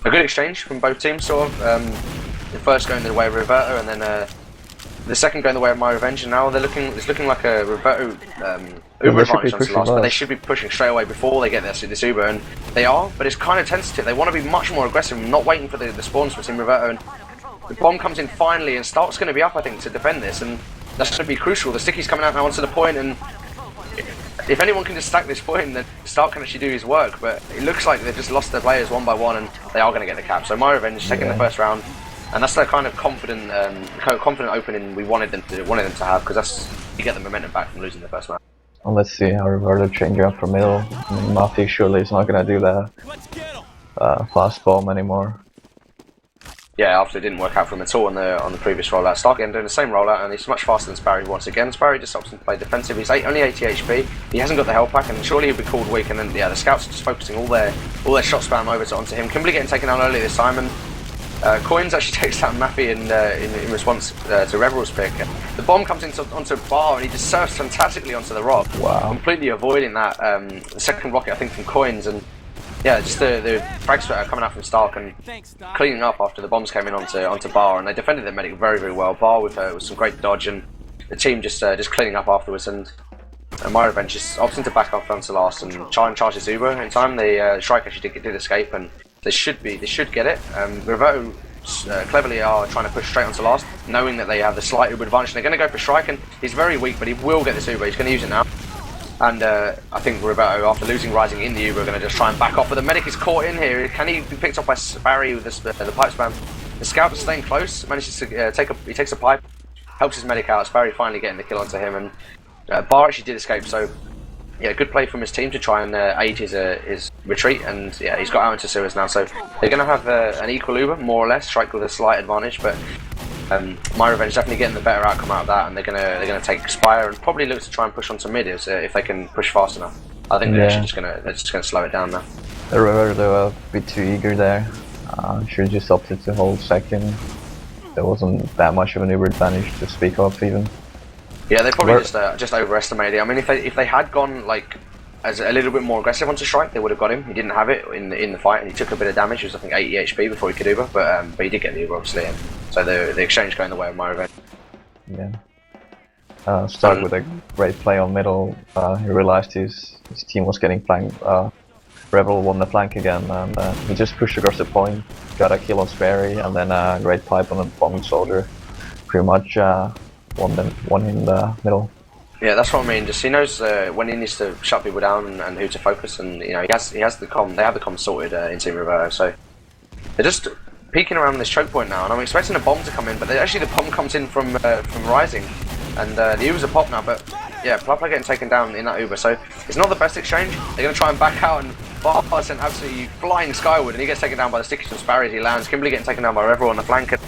a good exchange from both teams, sort of. The first going the way of Reverto, and then the second going the way of myRevenge, and now it's looking like a Reverto Uber advantage onto last, but they should be pushing straight away before they get this Uber, and they are, but it's kind of tentative. They want to be much more aggressive, not waiting for the spawns for Team Reverto, and the bomb comes in finally, and Stark's going to be up, I think, to defend this, and that's going to be crucial. The sticky's coming out now onto the point, and if anyone can just stack this point, then Stark can actually do his work, but it looks like they've just lost their players one by one, and they are going to get the cap. So myRevenge taking the first round, and that's the kind of confident opening we wanted them to have, because that's you get the momentum back from losing the first match. Well, let's see how Reverto changing up for middle. I mean, Maffy surely is not going to do the fast bomb anymore. Yeah, after it didn't work out for him at all on the previous rollout. Stark again doing the same rollout, and he's much faster than Sparry once again. Sparry just opts to play defensive. He's only 80 HP. He hasn't got the health pack, and surely he'll be called weak. And then the scouts are just focusing all their shot spam over onto him. Kimberly getting taken down early this time, and Coins actually takes down Maffy in response to Revel's pick. The bomb comes onto Bar, and he just surfs fantastically onto the rock, completely avoiding that the second rocket I think from Coins, and yeah, just the frag sweater coming out from Stark and cleaning up after the bombs came in onto Bar, and they defended the medic very well. Bar with some great dodge, and the team just cleaning up afterwards, and myRevenge just opting to back off onto last and try and charge his Uber in time. The Shrike actually did escape, and they should get it. Reverto cleverly are trying to push straight onto last, knowing that they have the slight Uber advantage. They're going to go for Shrike, and he's very weak, but he will get this Uber. He's going to use it now. And I think Reverto, after losing Rising in the Uber, are going to just try and back off. But the medic is caught in here. Can he be picked up by Sparry with the pipe spam? The scout is staying close, manages to he takes a pipe, helps his medic out. Sparry finally getting the kill onto him, and Bar actually did escape. So yeah, good play from his team to try and aid his retreat. And yeah, he's got out into sewers now. So they're going to have an equal Uber, more or less. Strike with a slight advantage, but myRevenge definitely getting the better outcome out of that, and they're gonna take Spire and probably look to try and push onto mid if they can push fast enough. I think they're actually just gonna slow it down now. The Reverto a bit too eager there. Should just opted to hold second. There wasn't that much of an Uber advantage to speak of even. Yeah, they probably just overestimated it. I mean, if they had gone like as a little bit more aggressive onto Strike, they would have got him. He didn't have it in the fight, and he took a bit of damage. It was I think 80 HP before he could Uber, but he did get the Uber obviously. And so the exchange going the way of myRevenge. Yeah. Started with a great play on middle. He realized his team was getting flanked. Rebel won the flank again, and he just pushed across the point, got a kill on Sperry, and then a great pipe on the bombing soldier. Pretty much won in the middle. Yeah, that's what I mean. Just he knows when he needs to shut people down and who to focus, and you know he has the comm. They have the comm sorted in Team Reverto, so they're just peeking around this choke point now. And I'm expecting a bomb to come in, but actually the bomb comes in from Rising, and the Ubers are pop now. But yeah, Plapla getting taken down in that Uber, so it's not the best exchange. They're going to try and back out, and Bar sent absolutely flying skyward, and he gets taken down by the stickies from Sparrow as he lands. Kimberly getting taken down by Reverto on the flank. And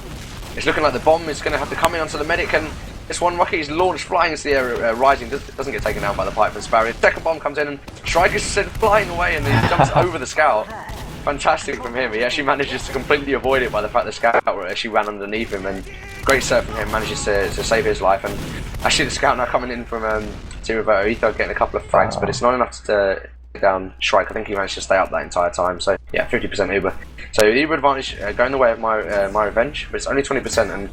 it's looking like the bomb is going to have to come in onto the medic, and this one rocket is launched flying into the air. Rising doesn't get taken down by the pipe from Sparrow. Second bomb comes in, and Striker is sent flying away, and he jumps over the scout. Fantastic from him. He actually manages to completely avoid it by the fact the scout actually ran underneath him, and great serve from him, manages to save his life. And actually the scout now coming in from Team Reverto, ETH getting a couple of frags, but it's not enough to down Shrike. I think he managed to stay up that entire time, so yeah, 50% Uber. So the Uber advantage going the way of myRevenge, but it's only 20%, and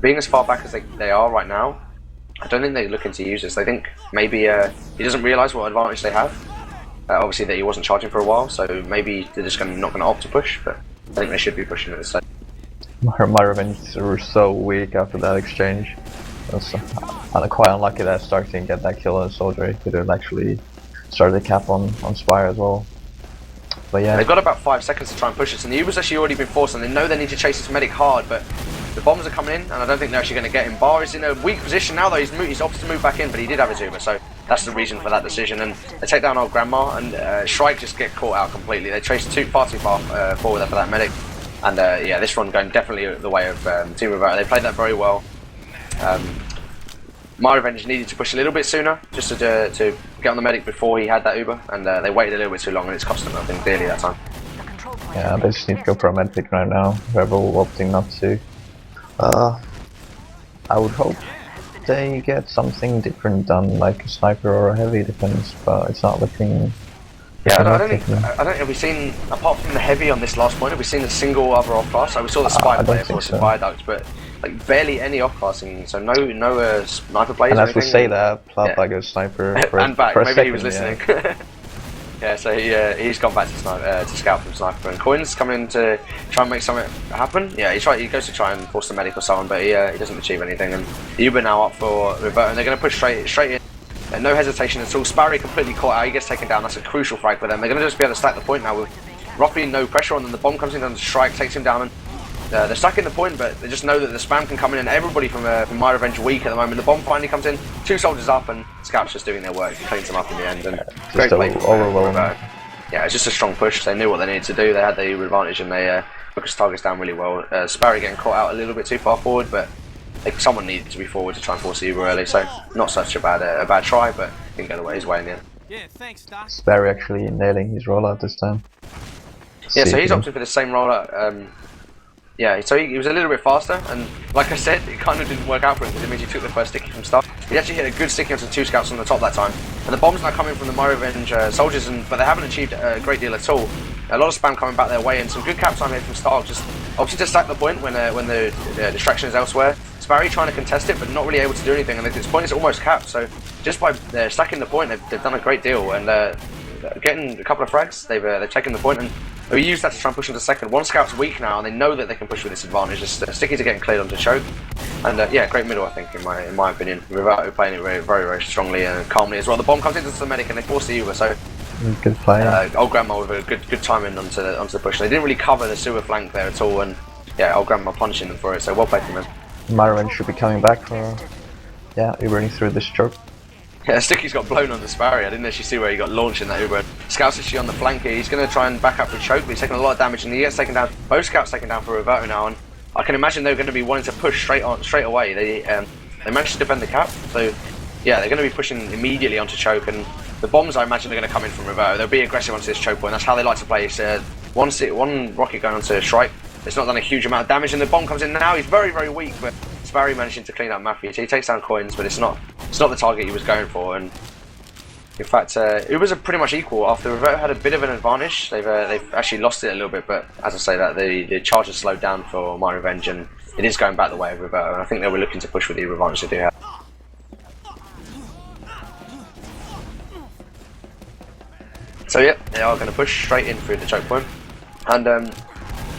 being as far back as they are right now, I don't think they're looking to use this. They think maybe he doesn't realise what advantage they have. Obviously that he wasn't charging for a while, so maybe they're just not going to opt to push, but I think they should be pushing at this stage. myRevenge were so weak after that exchange. It was quite unlucky that Stark didn't get that kill on the soldier. He could have actually started the cap on Spire as well. But yeah, they've got about 5 seconds to try and push this, and the Uber's actually already been forced, and they know they need to chase this medic hard, but the bombs are coming in, and I don't think they're actually going to get him. Bar is in a weak position now, though. He's opted to move back in, but he did have his Uber, so that's the reason for that decision. And they take down old Grandma, and Shrike just get caught out completely. They chase far too far forward there for that medic, and yeah, this run going definitely the way of Team Reverto. They played that very well. myRevenge needed to push a little bit sooner, just to get on the medic before he had that Uber, and they waited a little bit too long, and it's cost them, I think, dearly that time. Yeah, they just need to go for a med pick right now. Rebel opting not to. I would hope they get something different done, like a sniper or a heavy defense, but it's not looking. Yeah, I don't think have we seen, apart from the heavy on this last point, have we seen a single other off class? So we saw the spy play, of course, in Viaduct, but like barely any off classing. So no sniper plays. And or as we anything. say that, Plap like a sniper for and back. For a Maybe second, he was listening. Yeah, so he's gone back to scout from sniper, and Coin's coming in to try and make something happen. Yeah, he goes to try and force the medic or someone, but he doesn't achieve anything. And Uber now up for Reverto, and they're going to push straight in. No hesitation at all. Sparry completely caught out. He gets taken down. That's a crucial frag for them. They're going to just be able to stack the point now with roughly no pressure on them. The bomb comes in down to Strike, takes him down, and they're stacking the point, but they just know that the spam can come in, and everybody from myRevenge weak at the moment. The bomb finally comes in, 2 soldiers up, and Scout's just doing their work. He cleans them up in the end, and great play from overwhelming. Yeah, it's just a strong push. They knew what they needed to do. They had the advantage, and they focused targets down really well. Sparry getting caught out a little bit too far forward, but someone needed to be forward to try and force the Uber early, so not such a bad try, but didn't go his way in the end. Yeah, thanks, Doc. Sparry actually nailing his rollout this time. Yeah, so he's opting for the same rollout. Yeah, so he was a little bit faster, and like I said, it kind of didn't work out for him because it means he took the first sticky from start. He actually hit a good sticky onto 2 scouts on the top that time, and the bombs now coming from the myRevenge soldiers, but they haven't achieved a great deal at all. A lot of spam coming back their way, and some good cap time here from start, just opting to stack the point when the distraction is elsewhere. Sparry trying to contest it, but not really able to do anything, and at this point it's almost capped, so just by stacking the point, they've done a great deal, and getting a couple of frags, they've taken the point, and we use that to try and push into second. One scout's weak now, and they know that they can push with this advantage. Just stickies are getting cleared onto choke, and yeah, great middle, I think, in my opinion. Reverto playing it very, very strongly and calmly as well. The bomb comes into the medic, and they force the Uber. So good play. Old Grandma with a good timing onto the push. They didn't really cover the sewer flank there at all, and yeah, Old Grandma punishing them for it. So well played from them. myRevenge should be coming back for Ubering through this choke. Yeah, Sticky's got blown on the Sparry. I didn't actually see where he got launched in that Uber. Scout's actually on the flank here. He's going to try and back up for choke, but he's taking a lot of damage, and he gets taken down. Both Scouts taken down for Reverto now, and I can imagine they're going to be wanting to push straight away. They managed to defend the cap, so yeah, they're going to be pushing immediately onto choke, and the bombs I imagine are going to come in from Reverto. They'll be aggressive onto this choke point. That's how they like to play. It's one rocket going onto strike. It's not done a huge amount of damage, and the bomb comes in now. He's very, very weak, but Sparry managing to clean up Matthew. So he takes down coins, but it's not the target he was going for. And in fact, it was pretty much equal. After Reverto had a bit of an advantage, they've actually lost it a little bit. But as I say, that the charge has slowed down for myRevenge, and it is going back the way of Reverto. And I think they were looking to push with the advantage they do have. So yeah, they are going to push straight in through the choke point, and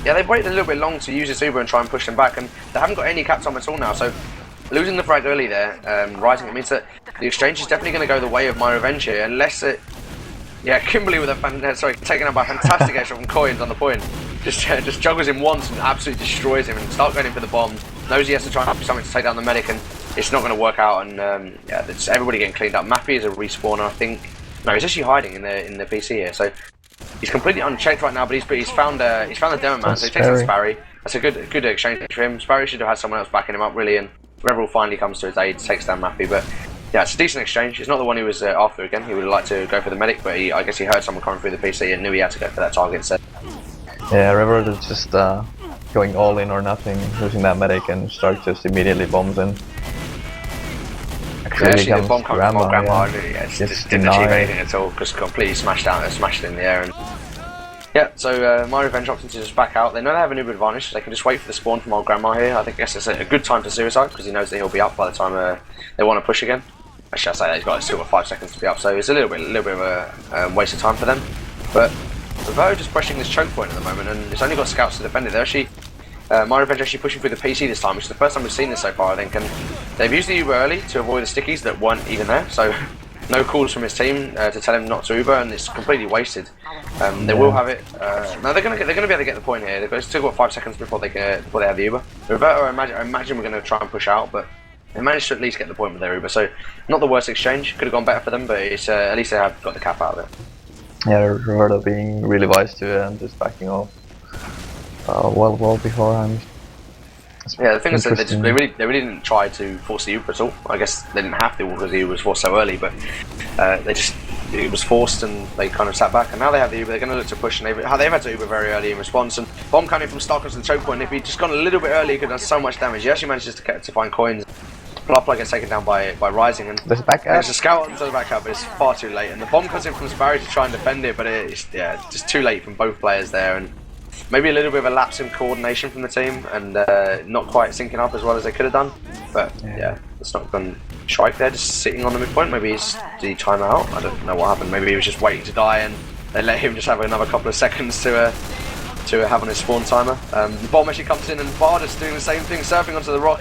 yeah, they've waited a little bit long to use this Uber and try and push them back, and they haven't got any caps on at all now. So losing the frag early there, rising, it means that the exchange is definitely going to go the way of myRevenge here, unless it. Yeah, Kimberly with a taken out by a fantastic extra from coins on the point, just juggles him once and absolutely destroys him, and starts going in for the bomb. Knows he has to try and do something to take down the medic, and it's not going to work out. And yeah, it's everybody getting cleaned up. Mappy is a respawner, I think. No, he's actually hiding in the PC here, so he's completely unchecked right now. But he's found the demo man, so he takes out Sparry. That's a good exchange for him. Sparry should have had someone else backing him up really, and Reverto finally comes to his aid, takes down Mappy. But yeah, it's a decent exchange. It's not the one he was after again. He would have liked to go for the medic, but I guess he heard someone coming through the PC and knew he had to go for that target. So yeah, Reverto is just going all in or nothing, using that medic, and Stark just immediately bombs in. Actually, the bomb comes from Grandma, yeah, just didn't achieve anything at all, just completely smashed it in the air. And yeah, so myRevenge opting to just back out. They know they have an Uber advantage, so they can just wait for the spawn from old Grandma here. I guess it's a good time to suicide, because he knows that he'll be up by the time they want to push again. Actually, I say that he's still got 5 seconds to be up, so it's a little bit of a waste of time for them. But Reverto just pushing this choke point at the moment, and it's only got scouts to defend it. They're actually myRevenge actually pushing through the PC this time, which is the first time we've seen this so far, I think. And they've used the Uber early to avoid the stickies that weren't even there, so no calls from his team to tell him not to Uber, and it's completely wasted. They will have it. No, they're gonna be able to get the point here. They've still got 5 seconds before they have the Uber. Reverto, I imagine we're going to try and push out, but they managed to at least get the point with their Uber. So not the worst exchange. Could have gone better for them, but it's at least they have got the cap out of it. Yeah, Reverto being really wise to it and just backing off well beforehand. Yeah, the thing is that they really didn't try to force the Uber at all. I guess they didn't have to because the Uber was forced so early, but it was forced and they kind of sat back. And now they have the Uber, they're going to look to push, and they've had to Uber very early in response. And bomb coming from Stark to the choke point. If he'd just gone a little bit early, he could have done so much damage. He actually manages to find coins. Plopla gets taken down by Rising, and there's a scout onto the back up, but it's far too late. And the bomb comes in from Sparrow to try and defend it, but it's just too late from both players there. And maybe a little bit of a lapse in coordination from the team, and not quite syncing up as well as they could have done. But yeah, it's not gone. Shrike there, just sitting on the midpoint. Maybe he's the timeout. I don't know what happened. Maybe he was just waiting to die, and they let him just have another couple of seconds to have on his spawn timer. The bomb actually comes in, and Varda's doing the same thing, surfing onto the rock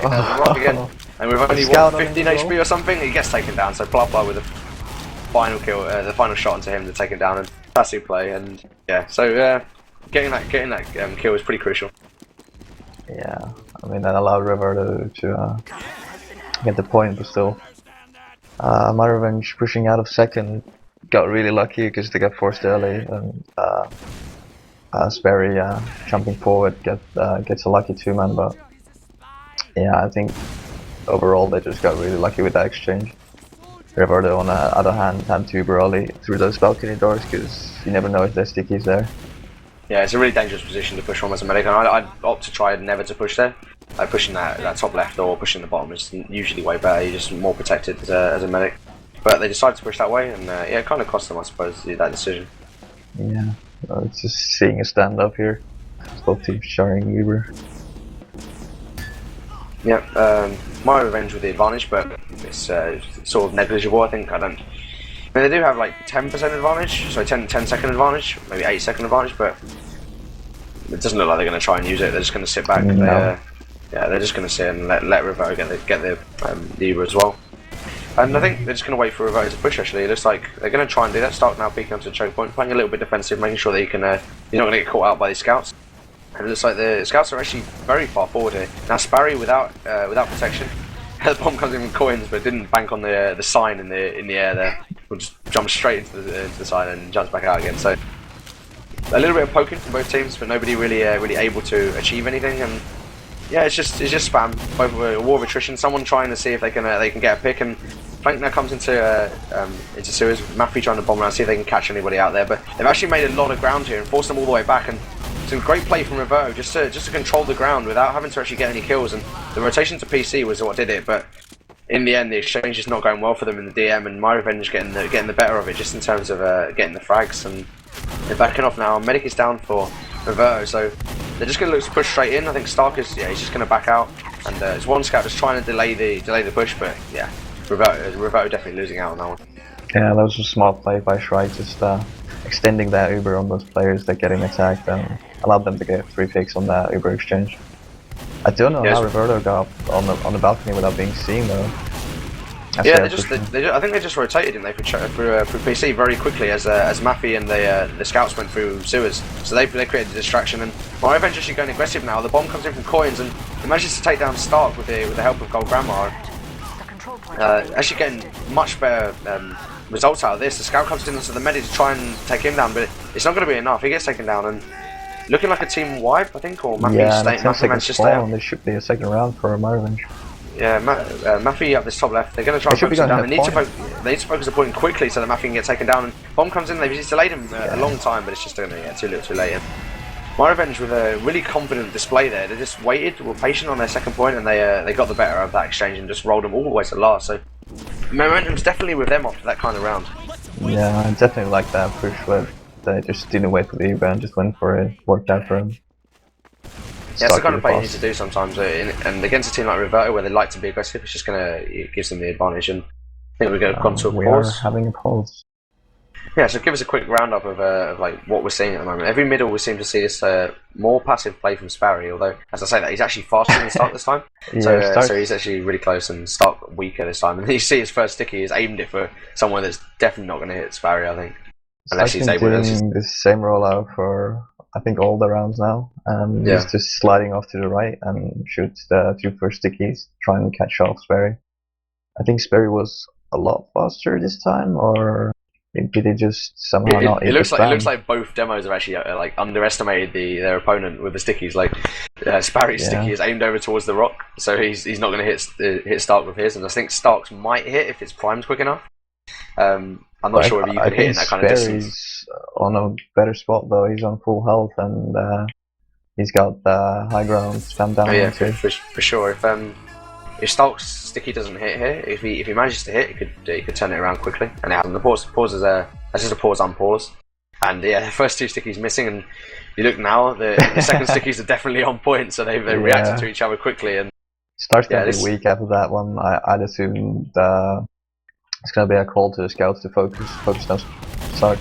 again. And with only 15 HP or something, he gets taken down. So Plopla with a final kill, the final shot onto him to take him down, and classic play. And yeah, so getting that kill was pretty crucial. Yeah, I mean that allowed Reverto to get the point, but still, myRevenge pushing out of second got really lucky because they got forced early, and Sperry jumping forward gets a lucky 2-man. But yeah, I think overall they just got really lucky with that exchange. Reverto on the other hand had to Uber early through those balcony doors because you never know if there's stickies there. Yeah, it's a really dangerous position to push from as a medic, and I'd opt to try never to push there. Pushing that top left or pushing the bottom is usually way better. You're just more protected as a medic. But they decided to push that way, and yeah, it kind of cost them, I suppose, that decision. Yeah, it's just seeing a standoff here. Both teams sharing Uber. Yeah, myRevenge with the advantage, but it's sort of negligible. I think. I mean, they do have like 10% advantage, so 10 second advantage, maybe 8 second advantage, but it doesn't look like they're going to try and use it. They're just going to sit back. No. They're just going to sit and let Reverto get the Uber as well. And I think they're just going to wait for Reverto to push. Actually, it looks like they're going to try and do that. Start now peeking onto the choke point, playing a little bit defensive, making sure that you're not going to get caught out by these scouts. And it looks like the scouts are actually very far forward here. Now Sparry without protection. The bomb comes in with coins, but didn't bank on the sign in the air there. Will just jump straight into the sign and jumps back out again. So a little bit of poking from both teams, but nobody really able to achieve anything. And Yeah, it's just spam. Both war of attrition. Someone trying to see if they can get a pick, and Plank now comes into Suez. Maffey trying to bomb around, see if they can catch anybody out there. But they've actually made a lot of ground here and forced them all the way back. And some great play from Reverto just to control the ground without having to actually get any kills. And the rotation to PC was what did it. But in the end, the exchange is not going well for them in the DM, and myRevenge getting the better of it just in terms of getting the frags. And they're backing off now. Medic is down for Reverto, so they're just going to look to push straight in. I think Stark is he's just going to back out, and it's one scout just trying to delay the push, but yeah, Reverto definitely losing out on that one. Yeah, that was a smart play by Shrike, just extending that Uber on those players that getting attacked and allowed them to get 3 picks on that Uber exchange. I don't know how Reverto got up on the balcony without being seen though. Yeah, I think they just rotated him through PC very quickly as Maffey and the scouts went through sewers. So they created a distraction, and myRevenge actually going aggressive now. The bomb comes in from Coins and he manages to take down Stark with the help of Gold Grandma. Actually getting much better results out of this. The scout comes in onto the medic to try and take him down, but it's not going to be enough. He gets taken down and looking like a team wipe, I think, or Maffey's managed to stay out. There should be a second round for myRevenge. Yeah, Maffey up this top left. They're going to try and focus him down. They need to focus the point quickly so that Maffey can get taken down. And bomb comes in. They've delayed him a long time, but it's just going to get too little, too late. myRevenge with a really confident display there. They just waited, were patient on their second point, and they got the better of that exchange and just rolled them all the way to last. So momentum's definitely with them after that kind of round. Yeah, I definitely like that push where they just didn't wait for the Uber and just went for it. Worked out for him. Yeah, it's the kind of play you need to do sometimes, and against a team like Reverto where they like to be aggressive, it's just it gives them the advantage. And I think we're gone to a pause. We are having a pause. Yeah, so give us a quick roundup of like what we're seeing at the moment. Every middle we seem to see this more passive play from Sparry, although as I say that he's actually faster than Stark this time. Yeah, so he's actually really close, and Stark weaker this time. And you see his first sticky, he's aimed it for someone that's definitely not going to hit Sparry, I think, unless he's able to. Doing the same rollout for I think all the rounds now, and he's just sliding off to the right and shoots the 2 first stickies, trying to catch off Sperry. I think Sperry was a lot faster this time, or did he just somehow not? It looks like both demos have actually like underestimated their opponent with the stickies. Like Sparry's sticky is aimed over towards the rock, so he's not going to hit Stark with his, and I think Stark's might hit if it's primed quick enough. I'm not sure if you can hit in that kind of distance. On a better spot though. He's on full health and he's got high ground spam down. Oh, yeah, for sure. If Stark's sticky doesn't hit here, if he manages to hit, he could turn it around quickly. And it hasn't. The pause is that's just a pause unpause. And yeah, the first 2 stickies missing, and you look now, the second stickies are definitely on point, so they reacted to each other quickly. And Stark's gonna be weak after that one. I'd assume it's gonna be a call to the scouts to focus on Stark.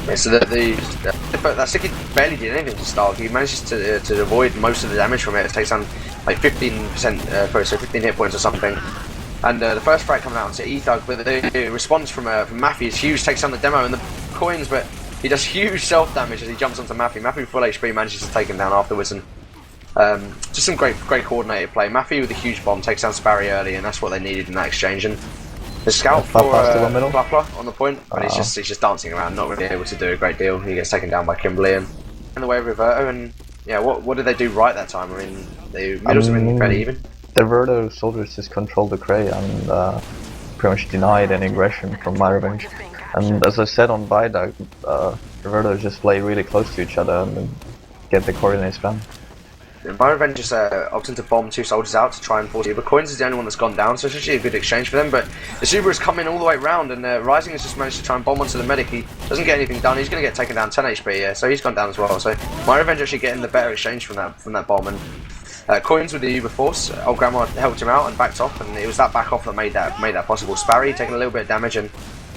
Yeah, so that sticky barely did anything to Stark. He manages to avoid most of the damage from it. It takes on like 15%, so 15 hit points or something. And the first frag coming out onto E-Thug, but the response from Maffey is huge. Takes on the demo and the coins, but he does huge self damage as he jumps onto Maffey. Maffey full HP manages to take him down afterwards, and just some great coordinated play. Maffey with a huge bomb takes down Sparry early, and that's what they needed in that exchange. And the scout for Flapla on the point, but he's just dancing around, not really able to do a great deal. He gets taken down by Kimberly and in the way of Reverto. And yeah, what did they do right that time? I mean, the middles have been fairly even. The Reverto soldiers just controlled the Cray and pretty much denied any aggression from myRevenge. And as I said on Viaduct, Reverto just play really close to each other and then get the coordinate spam. myRevenge just opting to bomb 2 soldiers out to try and force Uber. Coins is the only one that's gone down, so it's actually a good exchange for them. But the Subaru has come in all the way round, and Rising has just managed to try and bomb onto the medic. He doesn't get anything done. He's going to get taken down 10 HP, so he's gone down as well. So myRevenge actually getting the better exchange from that bomb. And Coins with the Uber force, Old Grandma helped him out and backed off, and it was that back off that made that possible. Sparry taking a little bit of damage, and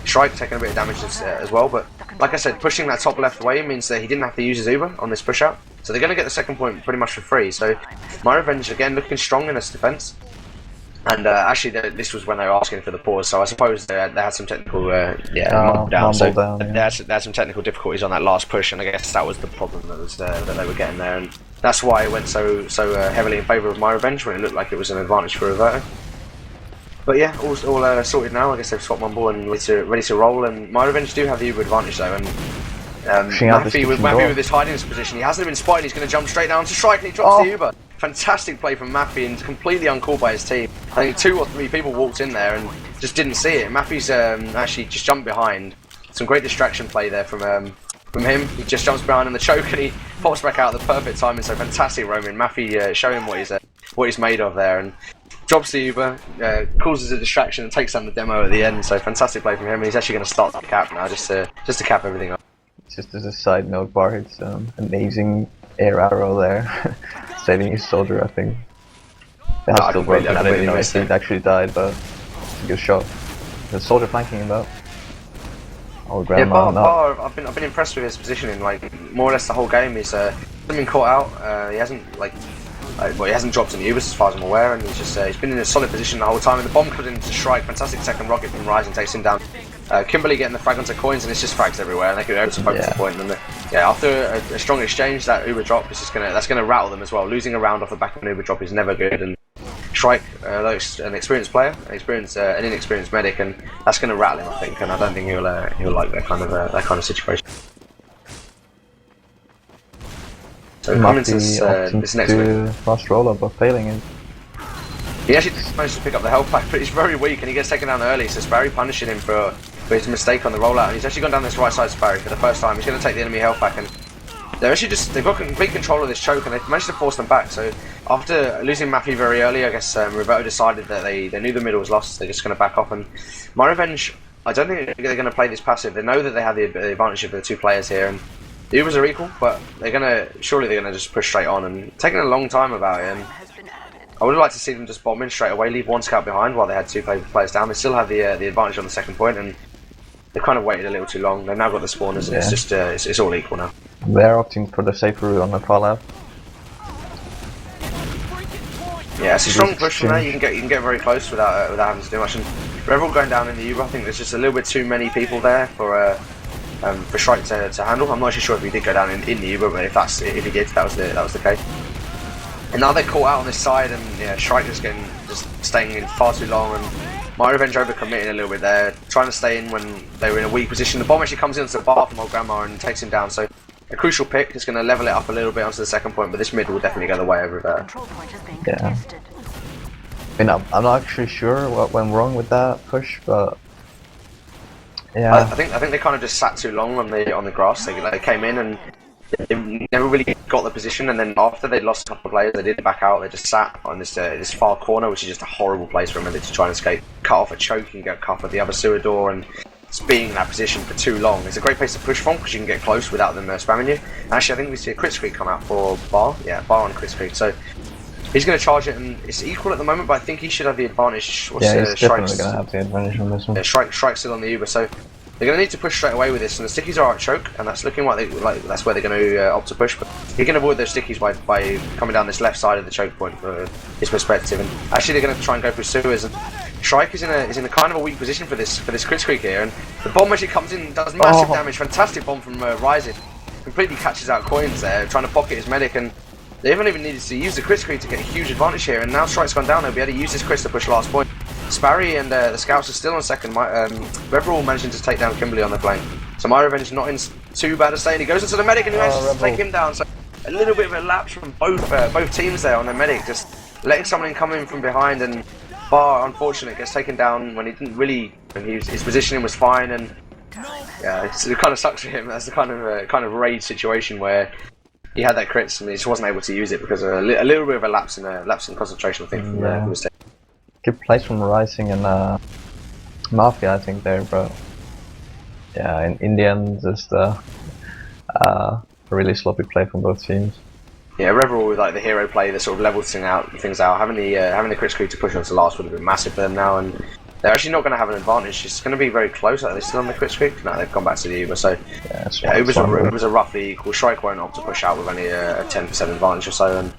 Shrike taking a bit of damage as well. But like I said, pushing that top left away means that he didn't have to use his Uber on this push out. So they're going to get the second point pretty much for free. So myRevenge again looking strong in its defense. And actually this was when they were asking for the pause, so I suppose they had some technical down. So they had some technical difficulties on that last push, and I guess that was the problem that they were getting there, and that's why it went so heavily in favour of myRevenge when it looked like it was an advantage for Reverto. But yeah, all sorted now. I guess they've swapped one ball and ready to roll, and myRevenge do have the Uber advantage though. And Maffey with this hiding position, he hasn't been spotted. He's going to jump straight down to Shrike, and he drops the Uber. fantastic play from Maffy, and completely uncalled by his team. I think 2 or 3 people walked in there and just didn't see it. Maffy's actually just jumped behind. Some great distraction play there from him. He just jumps behind in the choke and he pops back out at the perfect timing. So fantastic roaming. Maffy showing what he's made of there, and drops the Uber, causes a distraction and takes down the demo at the end. So fantastic play from him. And he's actually going to start the cap now, just to cap everything up. Just as a side note, Bar hits amazing air arrow there, saving his soldier. I think. They have still broken out. I didn't even see it actually died, but it's a good shot. The soldier flanking him though. Oh, grandma! Yeah, Bar, I've been impressed with his positioning. Like more or less the whole game, he's hasn't been caught out. He hasn't he hasn't dropped any Ubers as far as I'm aware, and he's been in a solid position the whole time. And the bomb comes into strike. Fantastic second rocket from Rising takes him down. Kimberly getting the frag onto coins, and it's just frags everywhere, and they could go to focus the point. And after a strong exchange, that Uber drop is just that's gonna rattle them as well. Losing a round off the back of an Uber drop is never good, and Shrike, an experienced player, an inexperienced medic, and that's gonna rattle him, I think. And I don't think he'll like that kind of situation. So coming to this next week, fast roller, but failing it. He actually managed to pick up the health pack, but he's very weak and he gets taken down early, so Sparry punishing him for his mistake on the rollout, and he's actually gone down this right side Sparry for the first time. He's going to take the enemy health pack, and they've got complete control of this choke, and they've managed to force them back. So after losing Maffy very early, I guess Reverto decided that they knew the middle was lost, they're just going to back off. And myRevenge, I don't think they're going to play this passive. They know that they have the advantage of the 2 players here, and the Ubers are equal, but surely they're going to just push straight on, and taking a long time about it. And I would like to see them just bomb in straight away, leave 1 scout behind while they had 2 players down. They still have the advantage on the second point, and they've kind of waited a little too long. They've now got the spawners, and it's just it's all equal now. They're opting for the safer route on the far left. Yeah, it's a strong push from there. You can get very close without having to do much. And Reverto going down in the Uber, I think there's just a little bit too many people there for Shrike to handle. I'm not actually sure if he did go down in the Uber, but if he did, that was the case. And now they're caught out on this side, and Shrike is just staying in far too long, and myRevenge overcommitting a little bit there, trying to stay in when they were in a weak position. The bomb actually comes into the bar from old grandma and takes him down, so a crucial pick is going to level it up a little bit onto the second point, but this mid will definitely go the way over there. Yeah. I mean, I'm not actually sure what went wrong with that push, but yeah. I think they kind of just sat too long on the grass. They came in and they never really got the position, and then after they lost a couple of players, they did back out. They just sat on this far corner, which is just a horrible place for a medic to try and escape. Cut off a choke and get cut off at the other sewer door, and just being in that position for too long. It's a great place to push from because you can get close without them spamming you. And actually, I think we see a crit streak come out for Bar. Yeah, Bar on crit streak. So he's going to charge it, and it's equal at the moment, but I think he should have the advantage. He's definitely going to have the advantage on this one. Yeah, Shrike's still on the Uber, so they're going to need to push straight away with this, and the stickies are at choke, and that's looking like that's where they're going to opt to push. But he can avoid those stickies by coming down this left side of the choke point for his perspective. And actually, they're going to try and go through sewers. And Shrike is in a kind of a weak position for this crit streak here, and the bomb actually comes in and does massive damage. Fantastic bomb from Rising, completely catches out coins there, trying to pocket his medic, and they haven't even needed to use the crit streak to get a huge advantage here. And now Shrike's gone down, they'll be able to use this crit to push last point. Sparry and the scouts are still on second. Reverto managing to take down Kimberly on the flank. So myRevenge not in too bad a state. He goes into the medic and he manages to take him down. So a little bit of a lapse from both teams there on the medic, just letting someone come in from behind, and Bar, unfortunately, gets taken down when he didn't really. His positioning was fine, and yeah, it kind of sucks for him. That's the kind of raid situation where he had that crits and he just wasn't able to use it because of a little bit of a lapse in concentration, I think, from the mistake. Good plays from Rising and Mafia, I think, there, but yeah, in the end, just a really sloppy play from both teams. Yeah, Reverto with like the hero play, the sort of level things out. Having the crit screw to push on to last would have been massive for them now, and they're actually not going to have an advantage. It's going to be very close. Are they still on the crit streak? No, they've gone back to the Uber. So yeah, it was a roughly equal. Shrike won't opt to push out with only a 10% advantage or so, and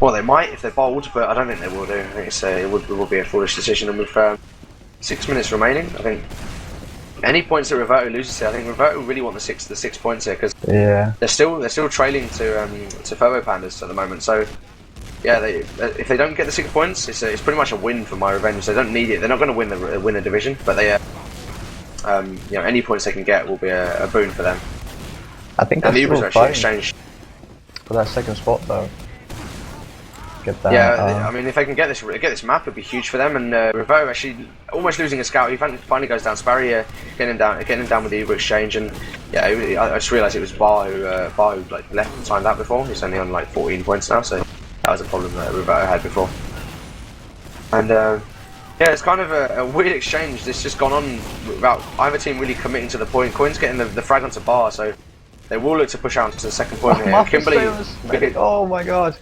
well, they might if they're bold, but I don't think they will do. I think it would be a foolish decision. And with 6 minutes remaining, I think any points that Reverto loses here, I think Reverto really want the six points here because they're still trailing to Furbo Pandas at the moment. So yeah, if they don't get the 6 points, it's pretty much a win for myRevenge. They don't need it. They're not going to win a division, but they any points they can get will be a boon for them. I think and the Ubers are actually exchanged for that second spot though. get that. Yeah, I mean, if they can get this map, it'd be huge for them. And Reverto actually almost losing a scout. He finally goes down. Sparry getting him down with the Uber exchange. And yeah, I just realised it was Bar who like left and timed out before. He's only on like 14 points now, so that was a problem that Reverto had before. And yeah, it's kind of a weird exchange. This just gone on without either team really committing to the point. Coin's getting the frag onto Bar, so they will look to push out to the second point here. Kimberly, oh my god!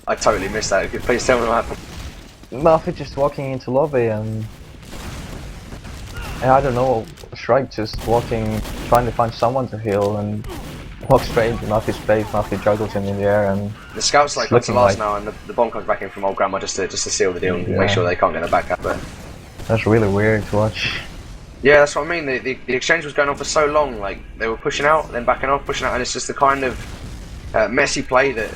I totally missed that. Please tell me what happened. Murphy just walking into lobby and I don't know, Shrike just walking, trying to find someone to heal and walks straight into Murphy's face. Murphy juggles him in the air and the scout's like looking last now, and the bomb comes back in from old grandma just to seal the deal and make sure they can't get a back up there. That's really weird to watch. Yeah, that's what I mean. The exchange was going on for so long. Like they were pushing out, then backing off, pushing out, and it's just the kind of messy play that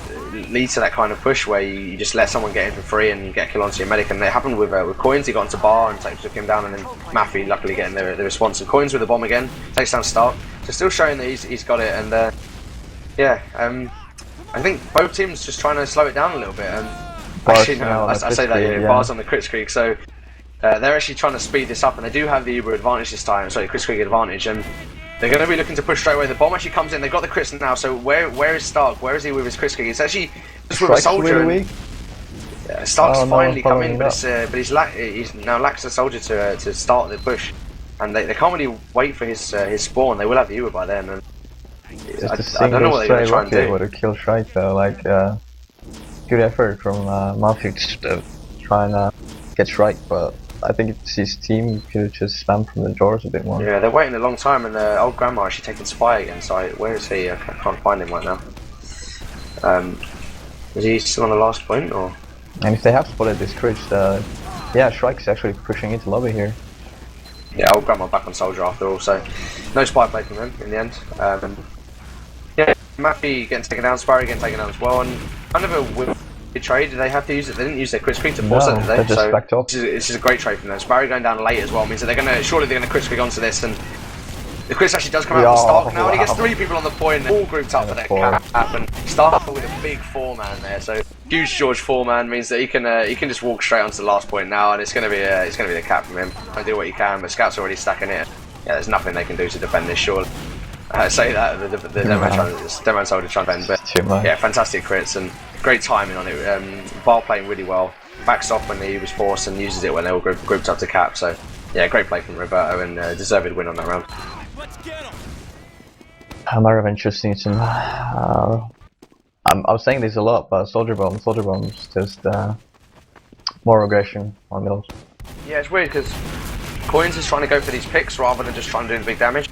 leads to that kind of push where you just let someone get in for free and get a kill onto your medic. And it happened with Coins. He got into Bar and took him down, and then Maffey luckily getting the response. And Coins with the bomb again takes down Stark. So still showing that he's got it. And yeah, I think both teams just trying to slow it down a little bit. Actually, no, I say that yeah. Bar's on the crit streak, so they're actually trying to speed this up, and they do have the Uber advantage this time. Sorry, crit streak advantage, and they're going to be looking to push straight away. The bomb actually comes in. They've got the crits now. So where is Stark? Where is he with his crit streak? It's actually just with a soldier. Really Stark's finally come in, but he's now lacks a soldier to start the push, and they can't really wait for his spawn. They will have the Uber by then. And I don't know what they're going to try and do. Would have killed Shrike though. Like good effort from Murphy to try and get Shrike, but I think it's his team could just spam from the doors a bit more. Yeah, they're waiting a long time, and old grandma actually taking Spy again. So where is he? I can't find him right now. Is he still on the last point, or? And if they have spotted this crit, yeah, Shrike's actually pushing into lobby here. Yeah, old grandma back on soldier after all, so no Spy play from him in the end. Yeah, Maffey getting taken down, Sparrow getting taken down as well, and kind of a weird trade. They have to use it. They didn't use their crit screen to force it, did they? Just backed off. This is a great trade from them. Sparrow going down late as well means that they're gonna crit screen onto this, and the crit actually does come out from Stark now, and he gets 3 people on the point, all grouped up for that cap, and Stark with a big 4-man there. So huge George 4-man means that he can just walk straight onto the last point now, and it's gonna be the cap from him. Do what you can, but Scout's already stacking it. Yeah, there's nothing they can do to defend this, surely. Say that the Deadman soldier trying to defend, but yeah, fantastic crits and great timing on it. Bar playing really well, backs off when he was forced and uses it when they all grouped up to cap. So yeah, great play from Reverto and deserved win on that round. myRevenge just needs some. I'm saying this a lot, but soldier bombs, just more aggression on middles. Yeah, it's weird because Coins is trying to go for these picks rather than just trying to do the big damage.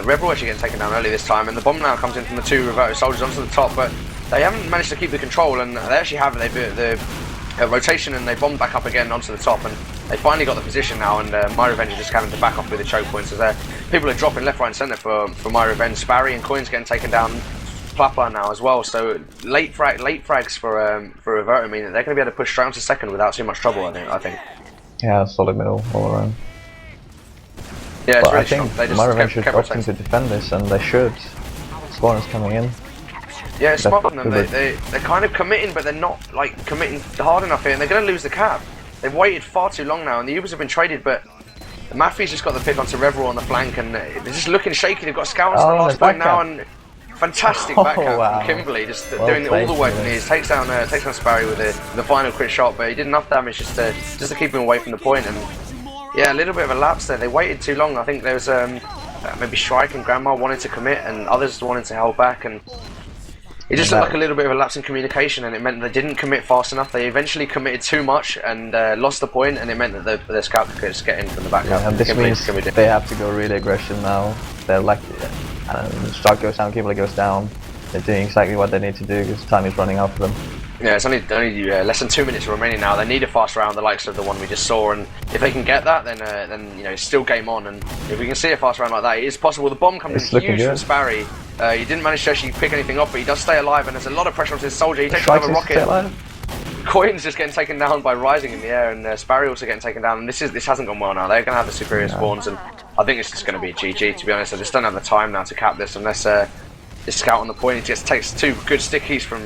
Rebel actually getting taken down early this time, and the bomb now comes in from the 2 Reverto soldiers onto the top, but they haven't managed to keep the control, and they actually have the rotation, and they bombed back up again onto the top, and they finally got the position now, and myRevenge is just having to back off with the choke points. So people are dropping left, right and centre for myRevenge. Sparry and Coins getting taken down, Plapper now as well, so late frags for Reverto mean that they're going to be able to push straight onto second without too much trouble, I think. Yeah, solid middle all around. Yeah, it's really I think myRevenge should opting to defend this, and they should. Spawners coming in. Yeah, it's smart on them. They're kind of committing, but they're not like committing hard enough here, and they're going to lose the cap. They've waited far too long now, and the Ubers have been traded, but Maffey's just got the pick onto Reverell on the flank, and they're just looking shaky. They've got Scout on the last point now, and fantastic backhand from Kimberly, just doing all the work in his. Takes down Sparrow with the final crit shot, but he did enough damage just to keep him away from the point. And yeah, a little bit of a lapse there. They waited too long. I think there was maybe Shrike and Grandma wanted to commit, and others wanted to hold back, and it just looked like a little bit of a lapse in communication, and it meant they didn't commit fast enough. They eventually committed too much and lost the point, and it meant that the scout could just get in from the back. Yeah, and this means they have to go really aggressive now. They're like, Stark goes down, Kimberly goes down. They're doing exactly what they need to do because time is running out for them. Yeah, it's only less than 2 minutes remaining now. They need a fast round, the likes of the one we just saw, and if they can get that, then you know it's still game on. And if we can see a fast round like that, it is possible. The bomb comes in huge from Sparry. He didn't manage to actually pick anything up, but he does stay alive, and there's a lot of pressure on his soldier. He takes another rocket. Coin's just getting taken down by rising in the air, and Sparry also getting taken down. And this hasn't gone well now. They're going to have the superior spawns, and I think it's just going to be GG. To be honest, I just don't have the time now to cap this unless his scout on the point. He just takes 2 good stickies from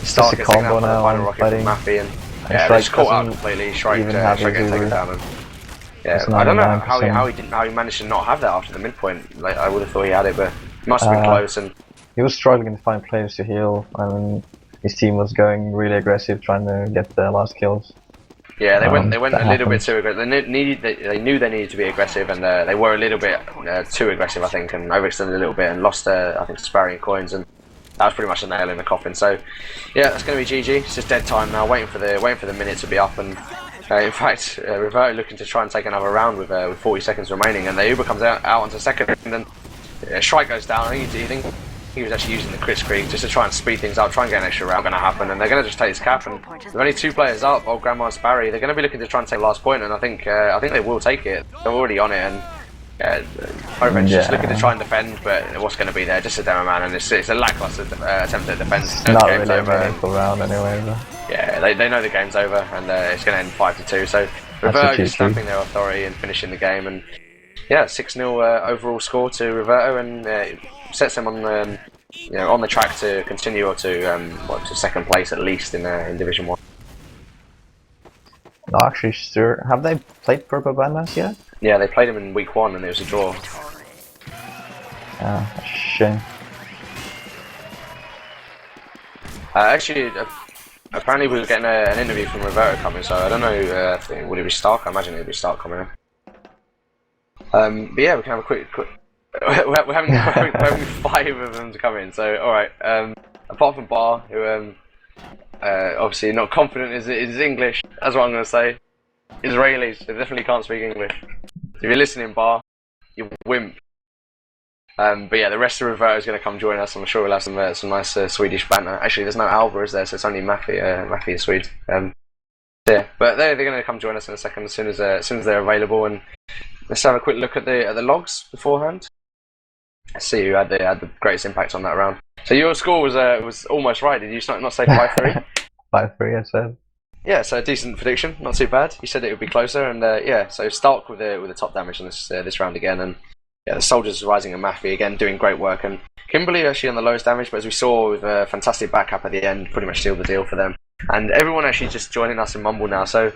Stark. Just a combo now final on rocket fighting. from Maffey, and Yeah, they just caught out completely. Shrike getting taken down. And, yeah, I don't know how he managed to not have that after the midpoint. Like, I would have thought he had it, but it must have been close. And he was struggling to find players to heal. I mean, his team was going really aggressive, trying to get the last kills. Yeah, they went a little bit too aggressive. They knew they needed to be aggressive, and they were a little bit too aggressive, I think, and overextended a little bit, and lost I think Sparry and coins, and that was pretty much the nail in the coffin. So yeah, that's going to be GG. It's just dead time now, waiting for the minute to be up, and in fact, Reverto looking to try and take another round with 40 seconds remaining, and the Uber comes out onto second, and then Shrike goes down. I think he was actually using the crit screen just to try and speed things up, try and get an extra round going to happen, and they're going to just take his cap, and with only 2 players up, Old Grandma and Sparry, they're going to be looking to try and take the last point, and I think they will take it. They're already on it, and myRevenge just looking to try and defend, but what's going to be there? Just a demo man, and it's a lackluster attempt at defense. Not really a meaningful round anyway. Yeah, they know the game's over, and it's going to end 5-2. So Reverto just stamping their authority and finishing the game, and yeah, 6-0 overall score to Reverto, and sets them on on the track to continue or to second place at least in Division 1. Not actually sure. Have they played Purple Bandas yet? Yeah, they played them in week 1 and it was a draw. Shame. Actually, apparently we were getting an interview from Reverto coming, so I don't know, would it be Stark? I imagine it would be Stark coming in. But yeah, we can have a quick we're having 5 of them to come in, so alright. Apart from Bar, who obviously not confident is English, that's what I'm going to say. Israelis, they definitely can't speak English. If you're listening, Bar, you wimp. But yeah, the rest of Reverto is going to come join us. I'm sure we'll have some nice Swedish banter. Actually, there's no Alba, is there? So it's only Maffey is Swede. Yeah, but they're going to come join us in a second as soon as they're available. And let's have a quick look at the logs beforehand. Let's see who had the greatest impact on that round. So your score was almost right. Did you not say 5-3? 5-3, I said. Yeah, so a decent prediction, not too bad. You said it would be closer, and yeah, so Stark with the top damage on this round again, and yeah, the Soldiers Rising and Maffey again doing great work, and Kimberly actually on the lowest damage, but as we saw with a fantastic backup at the end, pretty much sealed the deal for them. And everyone actually just joining us in Mumble now. So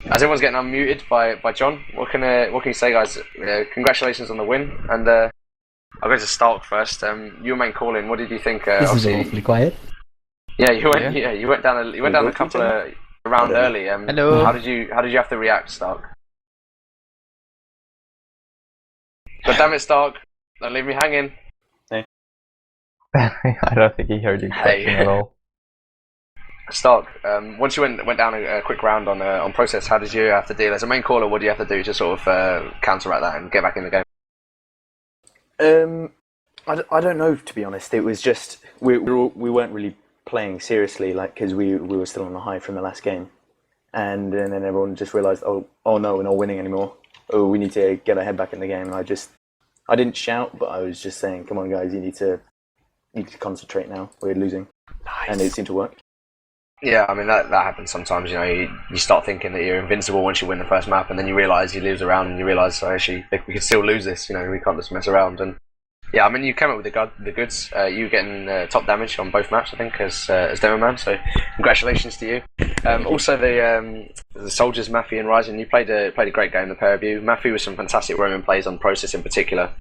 as everyone's getting unmuted by John, what can you say, guys? Congratulations on the win, and I'll go to Stark first. You were main calling. What did you think? This is awfully quiet. Yeah, you went down a couple of round early. Hello. How did you have to react, Stark? God damn it, Stark! Don't leave me hanging. Hey. I don't think he heard you question at all. Stark, once you went down a quick round on process, how did you have to deal as a main caller? What do you have to do to sort of counteract that and get back in the game? I don't know, to be honest. It was just we weren't really playing seriously, like, because we were still on the high from the last game, and then everyone just realised, oh no, we're not winning anymore. Oh, we need to get our head back in the game. And I didn't shout, but I was just saying, come on guys, you need to concentrate now. We're losing. Nice. And it seemed to work. Yeah, I mean that happens sometimes. You know, you start thinking that you're invincible once you win the first map, and then you realise you lose a round, and you realise, oh, actually we could still lose this. You know, we can't just mess around. And yeah, I mean you came up with the goods. You getting top damage on both maps, I think, as demo man. So congratulations to you. Also the Soldiers, Maffey and Ryzen, you played a great game, the pair of you. Maffey with some fantastic roaming plays on process in particular.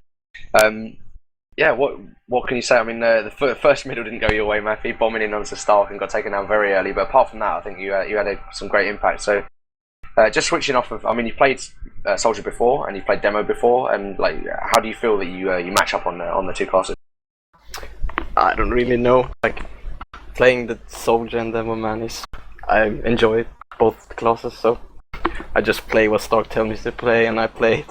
Yeah, what can you say? I mean, the first middle didn't go your way, Maffey, bombing in onto Stark and got taken out very early. But apart from that, I think you had some great impact. So just switching off of, I mean, you played Soldier before and you played Demo before, and like, how do you feel that you match up on the two classes? I don't really know. Like, playing the Soldier and Demo man I enjoy both classes, so I just play what Stark tells me to play, and I play it.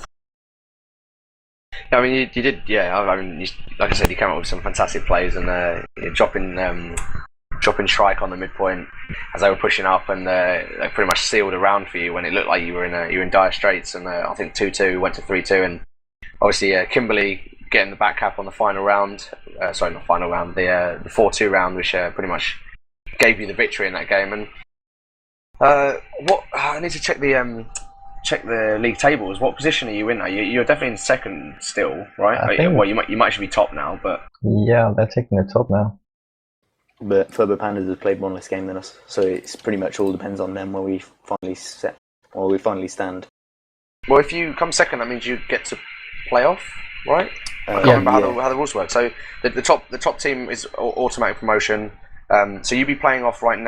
I mean, you did, yeah. I mean, like I said, you came up with some fantastic plays, and dropping Shrike on the midpoint as they were pushing up, and they pretty much sealed a round for you when it looked like you were in dire straits. And I think 2-2 went to 3-2, and obviously Kimberly getting the back cap on the final round. Sorry, not final round. The 4-2 round, which pretty much gave you the victory in that game. And I need to check the check the league tables. What position are you in now? You're definitely in second still, right? I think- Well, you might actually be top now, but Yeah, they're taking the top now. But Furbo Pandas has played one less game than us, so it's pretty much all depends on them where we finally stand. well, if you come second, that means you get to play off, right? I can't Yeah. remember how the rules work. So the top team is automatic promotion. So you'd be playing off right now.